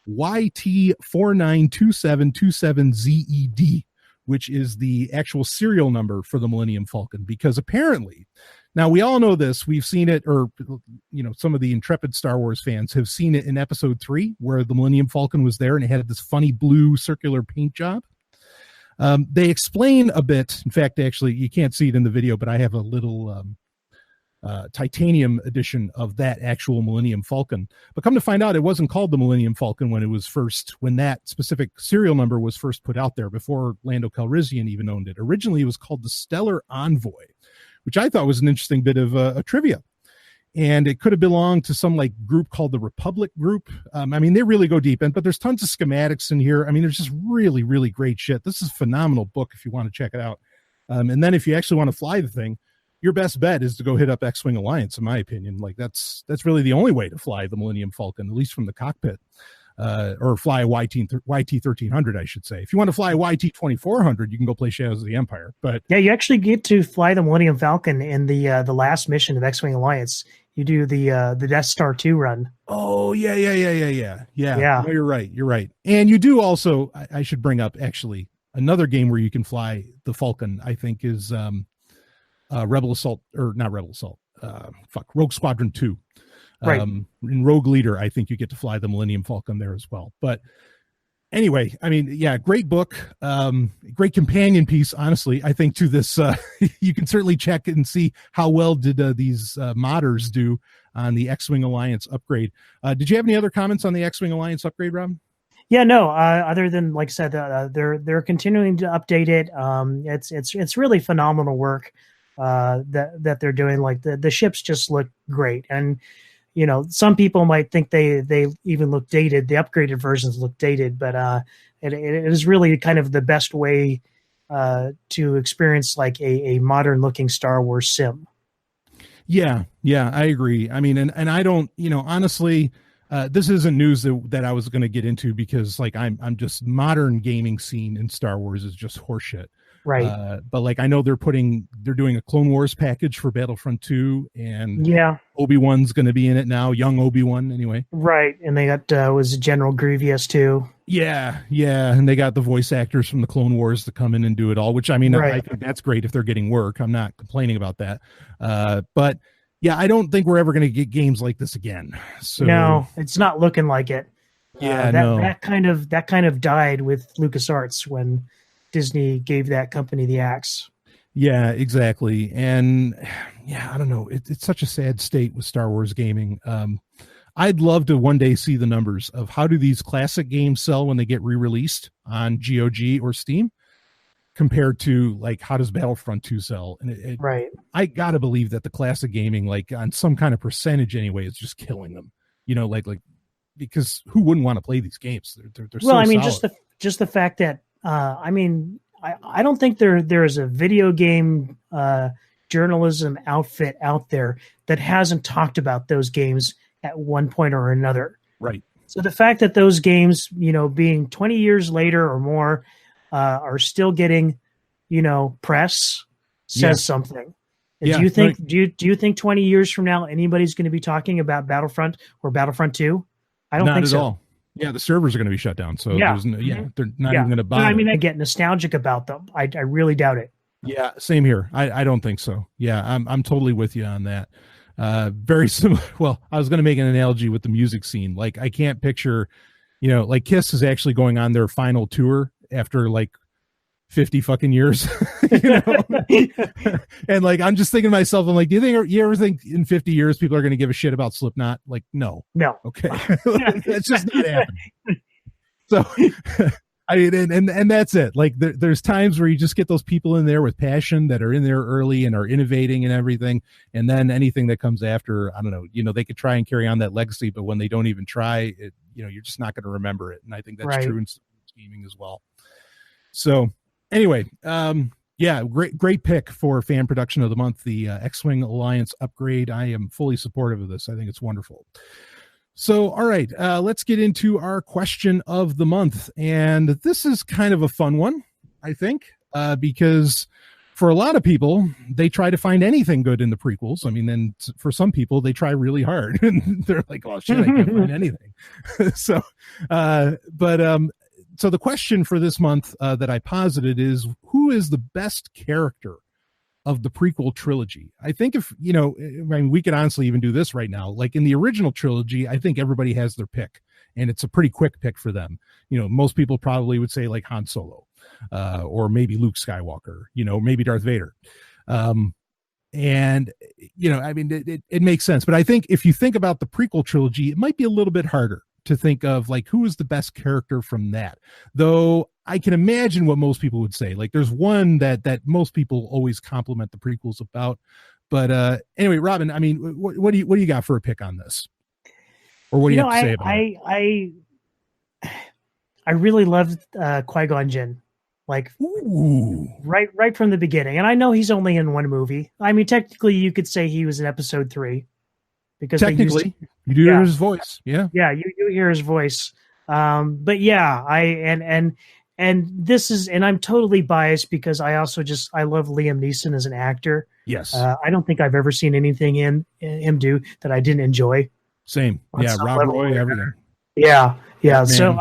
Speaker 1: YT492727ZED, which is the actual serial number for the Millennium Falcon, because apparently, now we all know this, we've seen it, or some of the intrepid Star Wars fans have seen it in episode 3, where the Millennium Falcon was there and it had this funny blue circular paint job. They explain a bit. In fact, actually, you can't see it in the video, but I have a little titanium edition of that actual Millennium Falcon. But come to find out, it wasn't called the Millennium Falcon when that specific serial number was first put out there, before Lando Calrissian even owned it. Originally, it was called the Stellar Envoy, which I thought was an interesting bit of trivia. and it could have belonged to some like group called the Republic Group. I mean, they really go deep in, but there's tons of schematics in here. I mean, there's just really, really great shit. This is a phenomenal book if you want to check it out. And then if you actually want to fly the thing, your best bet is to go hit up X-Wing Alliance, in my opinion. Like that's really the only way to fly the Millennium Falcon, at least from the cockpit, or fly a YT 1300, I should say. If you want to fly a YT 2400, you can go play Shadows of the Empire. But
Speaker 2: yeah, you actually get to fly the Millennium Falcon in the last mission of X-Wing Alliance. You do the Death Star 2 run.
Speaker 1: Oh yeah. No, you're right. And you do also. I should bring up actually another game where you can fly the Falcon. I think is Rebel Assault, or not Rebel Assault. Rogue Squadron 2.
Speaker 2: Right.
Speaker 1: In Rogue Leader, I think you get to fly the Millennium Falcon there as well. But anyway, I mean, yeah, great book, great companion piece. Honestly, I think to this, you can certainly check and see how well did these modders do on the X-Wing Alliance upgrade. Did you have any other comments on the X-Wing Alliance upgrade, Rob?
Speaker 2: Yeah, no. Other than, like I said, they're continuing to update it. It's really phenomenal work that they're doing. Like the ships just look great, and some people might think they even look dated. The upgraded versions look dated, but it is really kind of the best way to experience like a modern looking Star Wars sim.
Speaker 1: Yeah, I agree. I mean, and I don't, honestly, this isn't news that I was going to get into, because like I'm just modern gaming scene in Star Wars is just horseshit.
Speaker 2: Right.
Speaker 1: But like, I know they're doing a Clone Wars package for Battlefront 2, and
Speaker 2: yeah,
Speaker 1: Obi-Wan's going to be in it now, young Obi-Wan anyway.
Speaker 2: Right. And they got, was General Grievous too.
Speaker 1: Yeah. And they got the voice actors from the Clone Wars to come in and do it all, which I mean, right. I think that's great if they're getting work. I'm not complaining about that. But yeah, I don't think we're ever going to get games like this again. So
Speaker 2: no, it's not looking like it.
Speaker 1: Yeah,
Speaker 2: that kind of died with LucasArts when Disney gave that company the axe.
Speaker 1: Yeah, exactly. And yeah, I don't know. It's such a sad state with Star Wars gaming. I'd love to one day see the numbers of how do these classic games sell when they get re-released on GOG or Steam compared to like how does Battlefront 2 sell? And
Speaker 2: right.
Speaker 1: I gotta believe that the classic gaming, like on some kind of percentage anyway, is just killing them. Like because who wouldn't want to play these games? They're well, so
Speaker 2: I mean,
Speaker 1: solid.
Speaker 2: just the fact that I mean, I don't think there is a video game journalism outfit out there that hasn't talked about those games at one point or another.
Speaker 1: Right.
Speaker 2: So the fact that those games, being 20 years later or more, are still getting, press says something. And do you think do you think 20 years from now anybody's going to be talking about Battlefront or Battlefront 2? I don't think so. Not at all.
Speaker 1: Yeah, the servers are going to be shut down. So they're not even going to buy.
Speaker 2: I mean, I get nostalgic about them. I really doubt it.
Speaker 1: Yeah, same here. I don't think so. Yeah, I'm totally with you on that. Very similar. Well, I was going to make an analogy with the music scene. Like I can't picture, like Kiss is actually going on their final tour after like 50 fucking years, and like I'm just thinking to myself, I'm like, you ever think in 50 years people are going to give a shit about Slipknot? Like, no. Okay, that's just not happening. So I mean, and that's it. Like there's times where you just get those people in there with passion that are in there early and are innovating and everything, and then anything that comes after, I don't know, they could try and carry on that legacy, but when they don't even try it, you're just not going to remember it. And I think that's true in gaming as well. So anyway, great pick for fan production of the month, the X-Wing Alliance upgrade. I am fully supportive of this. I think it's wonderful. So, all right, let's get into our question of the month. And this is kind of a fun one, I think, because for a lot of people, they try to find anything good in the prequels. I mean, then for some people, they try really hard and they're like, oh shit, I can't find anything. So the question for this month that I posited is, who is the best character of the prequel trilogy? I think if, we could honestly even do this right now. Like in the original trilogy, I think everybody has their pick and it's a pretty quick pick for them. Most people probably would say like Han Solo or maybe Luke Skywalker, maybe Darth Vader. And, I mean, it makes sense. But I think if you think about the prequel trilogy, it might be a little bit harder to think of like who is the best character from that, though I can imagine what most people would say. Like there's one that most people always compliment the prequels about, But anyway, Robin, I mean, what do you got for a pick on this, or what do you have to say about it?
Speaker 2: I really loved Qui-Gon Jinn, like
Speaker 1: Ooh.
Speaker 2: right from the beginning. And I know he's only in one movie. I mean, technically, you could say he was in Episode 3 because
Speaker 1: technically you do hear his voice. Yeah,
Speaker 2: you hear his voice. But yeah, and this is, and I'm totally biased because I also I love Liam Neeson as an actor.
Speaker 1: Yes,
Speaker 2: I don't think I've ever seen anything him do that I didn't enjoy.
Speaker 1: Same, yeah, Rob Roy, everything.
Speaker 2: Yeah.
Speaker 1: Batman.
Speaker 2: So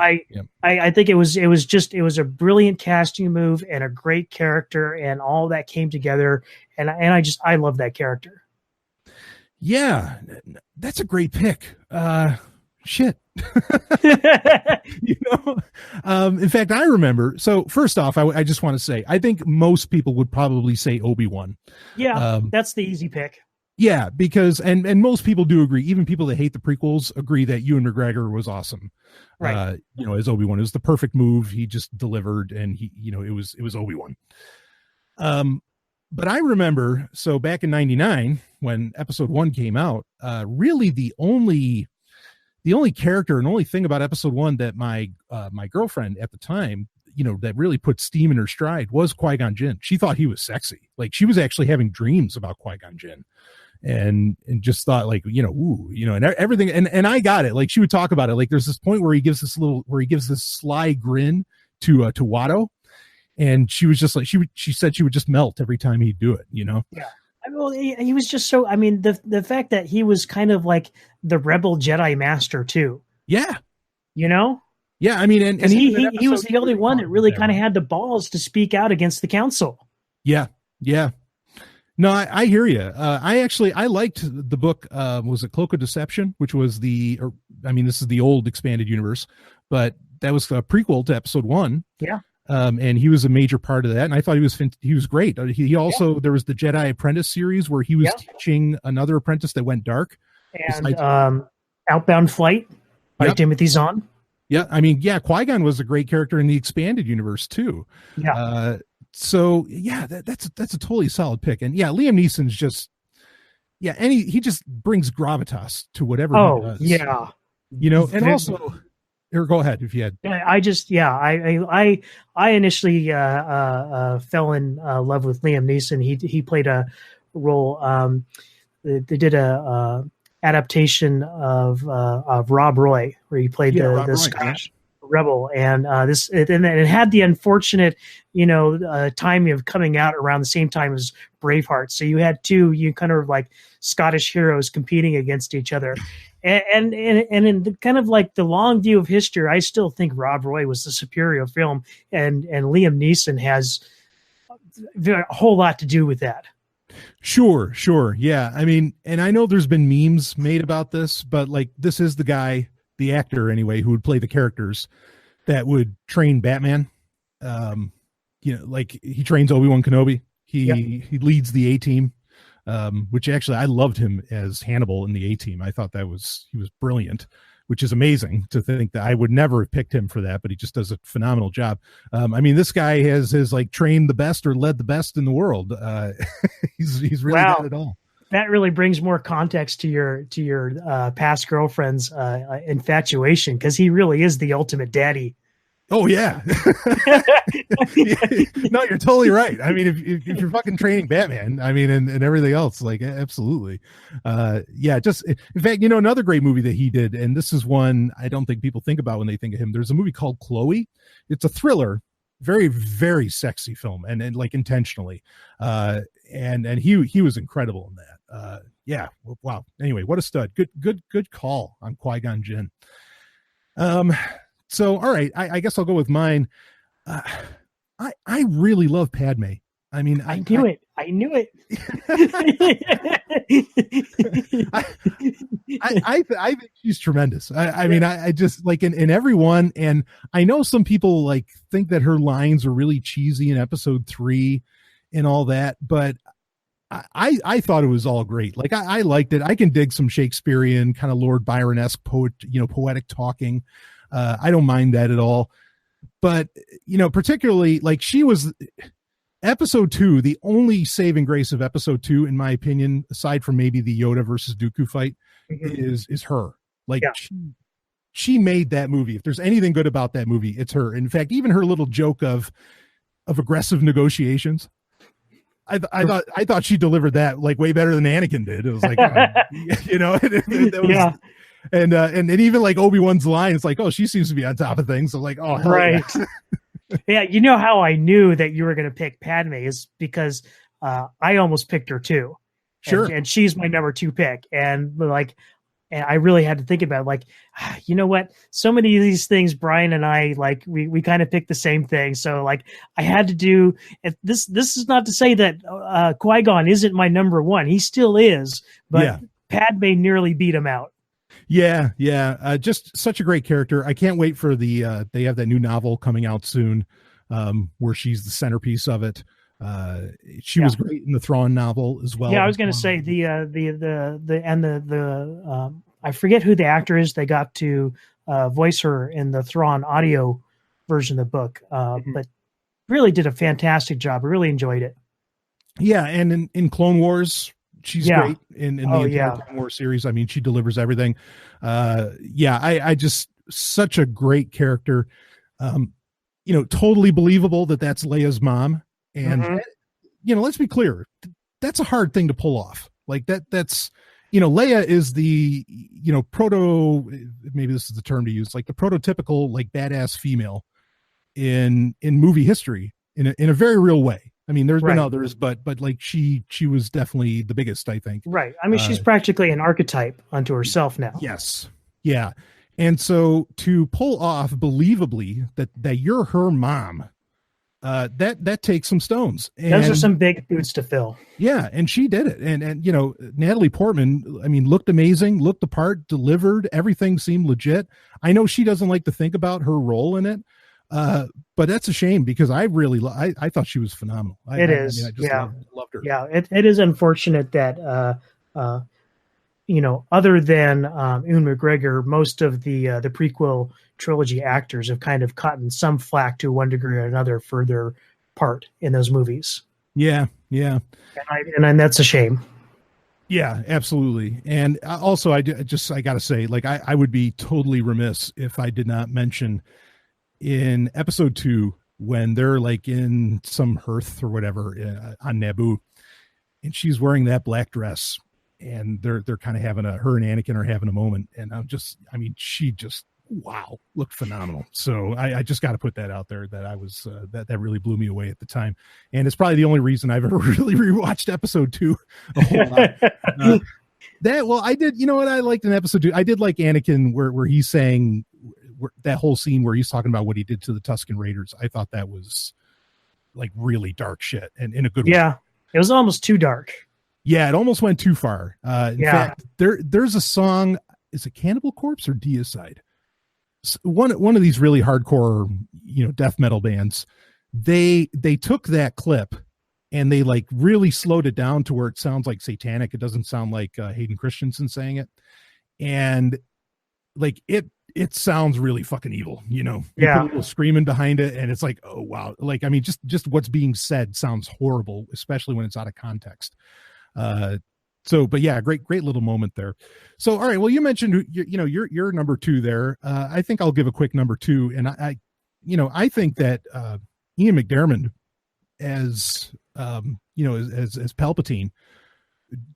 Speaker 2: I think it was a brilliant casting move and a great character, and all that came together. And I love that character.
Speaker 1: Yeah, that's a great pick. Shit. In fact, I remember. So first off, I just want to say, I think most people would probably say Obi-Wan.
Speaker 2: Yeah, that's the easy pick.
Speaker 1: Yeah, because and most people do agree. Even people that hate the prequels agree that Ewan McGregor was awesome.
Speaker 2: Right.
Speaker 1: As Obi-Wan, it was the perfect move. He just delivered, and it was Obi-Wan. But I remember, so back in '99 when Episode 1 came out, really the only character and only thing about Episode 1 that my girlfriend at the time, that really put steam in her stride was Qui-Gon Jinn. She thought he was sexy. Like, she was actually having dreams about Qui-Gon Jinn. And just thought, like, and everything. And I got it. Like, she would talk about it. Like, there's this point where he gives this sly grin to Watto. And she was just like, she said she would just melt every time he'd do it,
Speaker 2: Yeah. Well, he was just so, I mean, the fact that he was kind of like the rebel Jedi master too.
Speaker 1: Yeah.
Speaker 2: Yeah.
Speaker 1: I mean, and
Speaker 2: he was the only one that really kind of had the balls to speak out against the council.
Speaker 1: Yeah. Yeah. No, I hear you. I liked the book. Was it Cloak of Deception, which was this is the old expanded universe, but that was a prequel to Episode 1.
Speaker 2: Yeah.
Speaker 1: And he was a major part of that. And I thought he was great. He also, there was the Jedi Apprentice series where he was teaching another apprentice that went dark.
Speaker 2: And Outbound Flight by Timothy Zahn.
Speaker 1: Yeah. I mean, Qui-Gon was a great character in the expanded universe too.
Speaker 2: Yeah.
Speaker 1: So yeah, that's a totally solid pick. And yeah, Liam Neeson's just, he just brings gravitas to whatever he does.
Speaker 2: Yeah.
Speaker 1: And also, here, go ahead if you had.
Speaker 2: I initially fell in love with Liam Neeson. He played a role. They did a adaptation of Rob Roy, where he played the Scottish rebel, and it had the unfortunate timing of coming out around the same time as Braveheart. So you had two kind of like Scottish heroes competing against each other. And in the kind of like the long view of history, I still think Rob Roy was the superior film, and Liam Neeson has a whole lot to do with that.
Speaker 1: Sure. Yeah. I mean, and I know there's been memes made about this, but like, this is the guy, the actor anyway, who would play the characters that would train Batman. Like he trains Obi-Wan Kenobi. He leads the A-Team. Which actually I loved him as Hannibal in the A-Team. I thought he was brilliant, which is amazing to think that I would never have picked him for that, but he just does a phenomenal job. I mean, this guy has like trained the best or led the best in the world. He's really got it all.
Speaker 2: That really brings more context to your past girlfriend's infatuation, because he really is the ultimate daddy.
Speaker 1: Oh yeah. No, you're totally right. I mean, if you're fucking training Batman, I mean, and everything else, like, absolutely. Just in fact, another great movie that he did, and this is one I don't think people think about when they think of him. There's a movie called Chloe. It's a thriller, very, very sexy film, and like intentionally. And he was incredible in that. Wow. Anyway, what a stud. Good call on Qui-Gon Jinn. So, all right, I guess I'll go with mine. I really love Padme. I mean,
Speaker 2: I knew it.
Speaker 1: I think she's tremendous. I mean, I just like in everyone, and I know some people like think that her lines are really cheesy in Episode 3 and all that, but I thought it was all great. Like I liked it. I can dig some Shakespearean kind of Lord Byron-esque poetic talking. I don't mind that at all. But, particularly like she was episode 2, the only saving grace of episode 2, in my opinion, aside from maybe the Yoda versus Dooku fight, is her. Like, she made that movie. If there's anything good about that movie, it's her. In fact, even her little joke of aggressive negotiations, I thought she delivered that like way better than Anakin did. It was like, you know, and even like Obi-Wan's line, it's like, oh, she seems to be on top of things. So like, oh, hell
Speaker 2: right.
Speaker 1: Yeah.
Speaker 2: Yeah, you know how I knew that you were going to pick Padme is because I almost picked her too.
Speaker 1: Sure.
Speaker 2: And she's my number 2 pick. And like, and I really had to think about it, like, you know what? So many of these things, Brian and I, like, we kind of picked the same thing. So like, I had to do this. This is not to say that Qui-Gon isn't my number 1. He still is, but Padme nearly beat him out.
Speaker 1: Yeah. Just such a great character. I can't wait for they have that new novel coming out soon, where she's the centerpiece of it. She was great in the Thrawn novel as well.
Speaker 2: Yeah, I was going to say I forget who the actor is. They got to voice her in the Thrawn audio version of the book, but really did a fantastic job. I really enjoyed it. Yeah,
Speaker 1: and in Clone Wars, she's great in the entire Clone Wars series. I mean, she delivers everything. I just such a great character. Totally believable that that's Leia's mom. And, let's be clear. That's a hard thing to pull off. Like that's, Leia is the, maybe this is the term to use, like the prototypical, like badass female in movie history in a very real way. I mean, there's been others, but like she was definitely the biggest, I think.
Speaker 2: Right. I mean, she's practically an archetype unto herself now.
Speaker 1: Yes. Yeah. And so to pull off believably that you're her mom, that takes some stones. And
Speaker 2: those are some big boots to fill.
Speaker 1: Yeah, and she did it. And Natalie Portman, I mean, looked amazing, looked the part, delivered, everything seemed legit. I know she doesn't like to think about her role in it, but that's a shame because I really I thought she was phenomenal. I just loved her.
Speaker 2: Yeah, it is unfortunate that other than Ewan McGregor, most of the prequel trilogy actors have kind of gotten some flack to one degree or another for their part in those movies.
Speaker 1: Yeah.
Speaker 2: And that's a shame.
Speaker 1: Yeah, absolutely. And also, I gotta say, like, I would be totally remiss if I did not mention in episode 2 when they're like in some hearth or whatever on Naboo, and she's wearing that black dress, and they're kind of having her and Anakin are having a moment, and she just looked phenomenal. So I just got to put that out there that I was that really blew me away at the time, and it's probably the only reason I've ever really rewatched episode 2 a whole lot. I did, what I liked in episode 2, I did like Anakin where he's saying that whole scene where he's talking about what he did to the Tusken Raiders. I thought that was like really dark shit, and in a good way.
Speaker 2: Yeah, it was almost too dark.
Speaker 1: Yeah, it almost went too far. In fact, there's a song. Is it Cannibal Corpse or Deicide? One of these really hardcore, death metal bands. They took that clip and they like really slowed it down to where it sounds like satanic. It doesn't sound like Hayden Christensen saying it, and like it sounds really fucking evil. You put a little screaming behind it, and it's like, oh wow, like I mean, just what's being said sounds horrible, especially when it's out of context. But yeah, great little moment there. So, all right. Well, you mentioned, you're number 2 there. I think I'll give a quick number 2. And I think that, Ian McDiarmid as Palpatine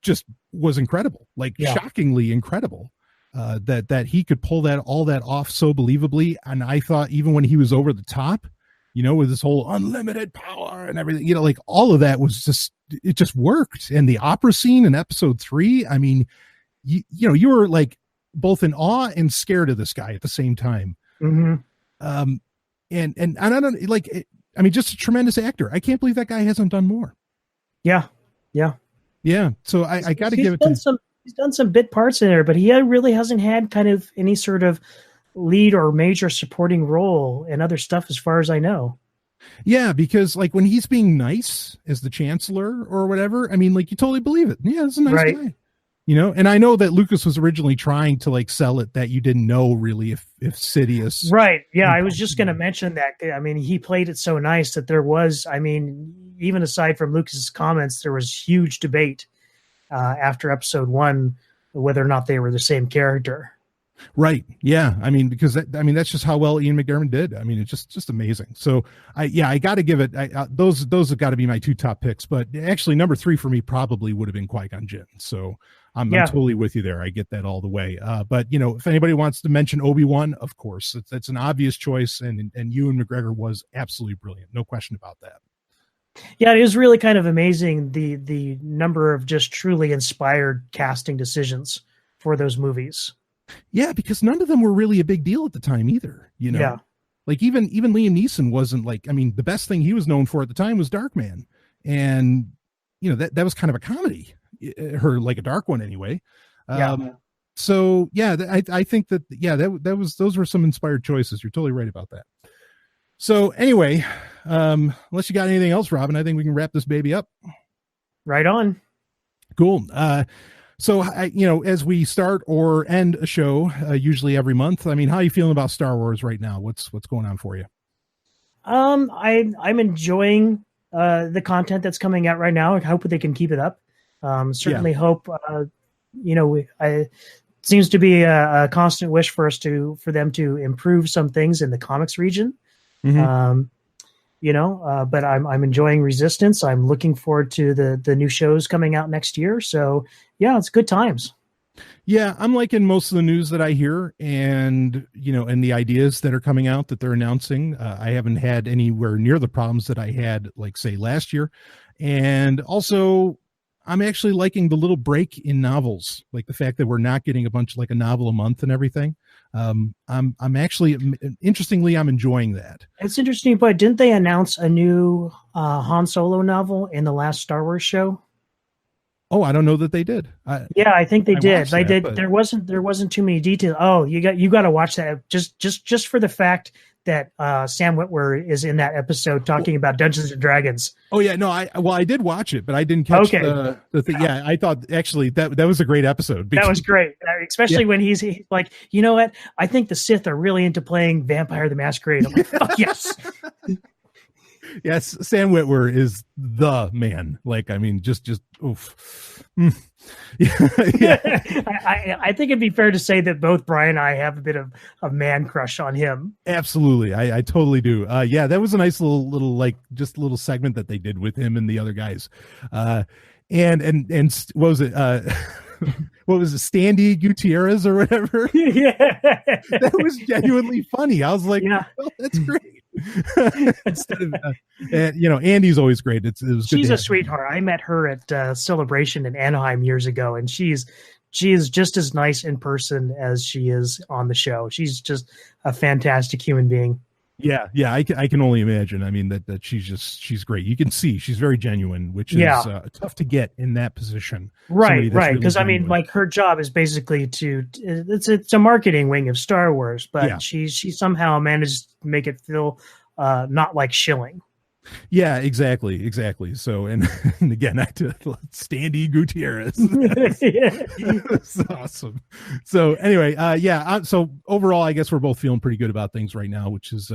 Speaker 1: just was incredible, like shockingly incredible, that he could pull all that off so believably. And I thought even when he was over the top, with this whole unlimited power and everything, like all of that was it just worked. And the opera scene in episode 3, I mean, you were like both in awe and scared of this guy at the same time.
Speaker 2: Mm-hmm.
Speaker 1: And I don't like, just a tremendous actor. I can't believe that guy hasn't done more.
Speaker 2: Yeah.
Speaker 1: So I got to give it to him.
Speaker 2: He's done some bit parts in there, but he really hasn't had kind of any sort of lead or major supporting role in other stuff as far as I know.
Speaker 1: Yeah, because like when he's being nice as the chancellor or whatever, I mean, like you totally believe it. Yeah, it's a nice guy. And I know that Lucas was originally trying to like sell it that you didn't know really if Sidious.
Speaker 2: Right. Yeah. I was just going to mention that. I mean, he played it so nice that there was, I mean, even aside from Lucas's comments, there was huge debate after episode 1, whether or not they were the same character.
Speaker 1: Right. Yeah. I mean, because that's just how well Ian McDiarmid did. I mean, it's just amazing. So I got to give it, those have got to be my 2 top picks, but actually number 3 for me probably would have been Qui-Gon Jinn. So I'm totally with you there. I get that all the way. But if anybody wants to mention Obi-Wan, of course, it's an obvious choice. And Ewan McGregor was absolutely brilliant. No question about that.
Speaker 2: Yeah, it is really kind of amazing the number of just truly inspired casting decisions for those movies.
Speaker 1: Yeah, because none of them were really a big deal at the time either,
Speaker 2: Yeah.
Speaker 1: Like even Liam Neeson wasn't like, I mean, the best thing he was known for at the time was Darkman. And that was kind of a comedy, or like a dark one anyway. So yeah, I think that those were some inspired choices. You're totally right about that. So anyway, unless you got anything else, Robin, I think we can wrap this baby up.
Speaker 2: Right on.
Speaker 1: Cool. So, as we start or end a show, usually every month, I mean, how are you feeling about Star Wars right now? What's going on for you?
Speaker 2: I'm enjoying the content that's coming out right now. I hope they can keep it up. Certainly hope, it seems to be a constant wish for them to improve some things in the comics region. Mm-hmm. But I'm enjoying Resistance. I'm looking forward to the new shows coming out next year. So yeah, it's good times.
Speaker 1: Yeah, I'm liking most of the news that I hear, and and the ideas that are coming out that they're announcing. I haven't had anywhere near the problems that I had, like say last year, and also I'm actually liking the little break in novels, like the fact that we're not getting a bunch like a novel a month and everything. I'm actually, interestingly, I'm enjoying that.
Speaker 2: It's interesting, but didn't they announce a new Han Solo novel in the last Star Wars show?
Speaker 1: Oh, I don't know that they did.
Speaker 2: I think they did. They did. But there wasn't too many details. Oh, you got to watch that just for the fact that Sam Witwer is in that episode talking about Dungeons and Dragons.
Speaker 1: Oh yeah, no, I did watch it, but I didn't catch the thing. Yeah, I thought actually that was a great episode.
Speaker 2: That was great, especially when he's like, you know what? I think the Sith are really into playing Vampire the Masquerade. I'm like, fuck yes.
Speaker 1: Yes, Sam Witwer is the man. Like, I mean, just oof. Yeah.
Speaker 2: I think it'd be fair to say that both Brian and I have a bit of a man crush on him.
Speaker 1: Absolutely, I totally do. Yeah, that was a nice little like just a little segment that they did with him and the other guys. And what was it? What was it, Standy Gutierrez or whatever?
Speaker 2: Yeah,
Speaker 1: that was genuinely funny. I was like,
Speaker 2: yeah,
Speaker 1: well, that's great. Instead of Andy's always great.
Speaker 2: She's a sweetheart. I met her at Celebration in Anaheim years ago, and she is just as nice in person as she is on the show. She's just a fantastic human being.
Speaker 1: Yeah, I can only imagine. I mean that she's great. You can see she's very genuine, which is tough to get in that position.
Speaker 2: Right. Because really I mean, like her job is basically it's a marketing wing of Star Wars, but she somehow managed to make it feel not like shilling.
Speaker 1: Yeah, exactly. So, and again, Standy Gutierrez. That's awesome. So anyway, so overall, I guess we're both feeling pretty good about things right now, which is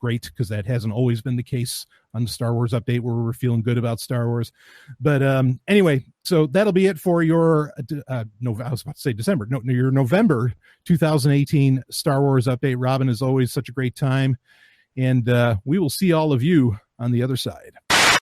Speaker 1: great, because that hasn't always been the case on the Star Wars update, where we're feeling good about Star Wars. But anyway, so that'll be it for your I was about to say December. No, your November 2018 Star Wars update. Robin, is always such a great time, and we will see all of you on the other side.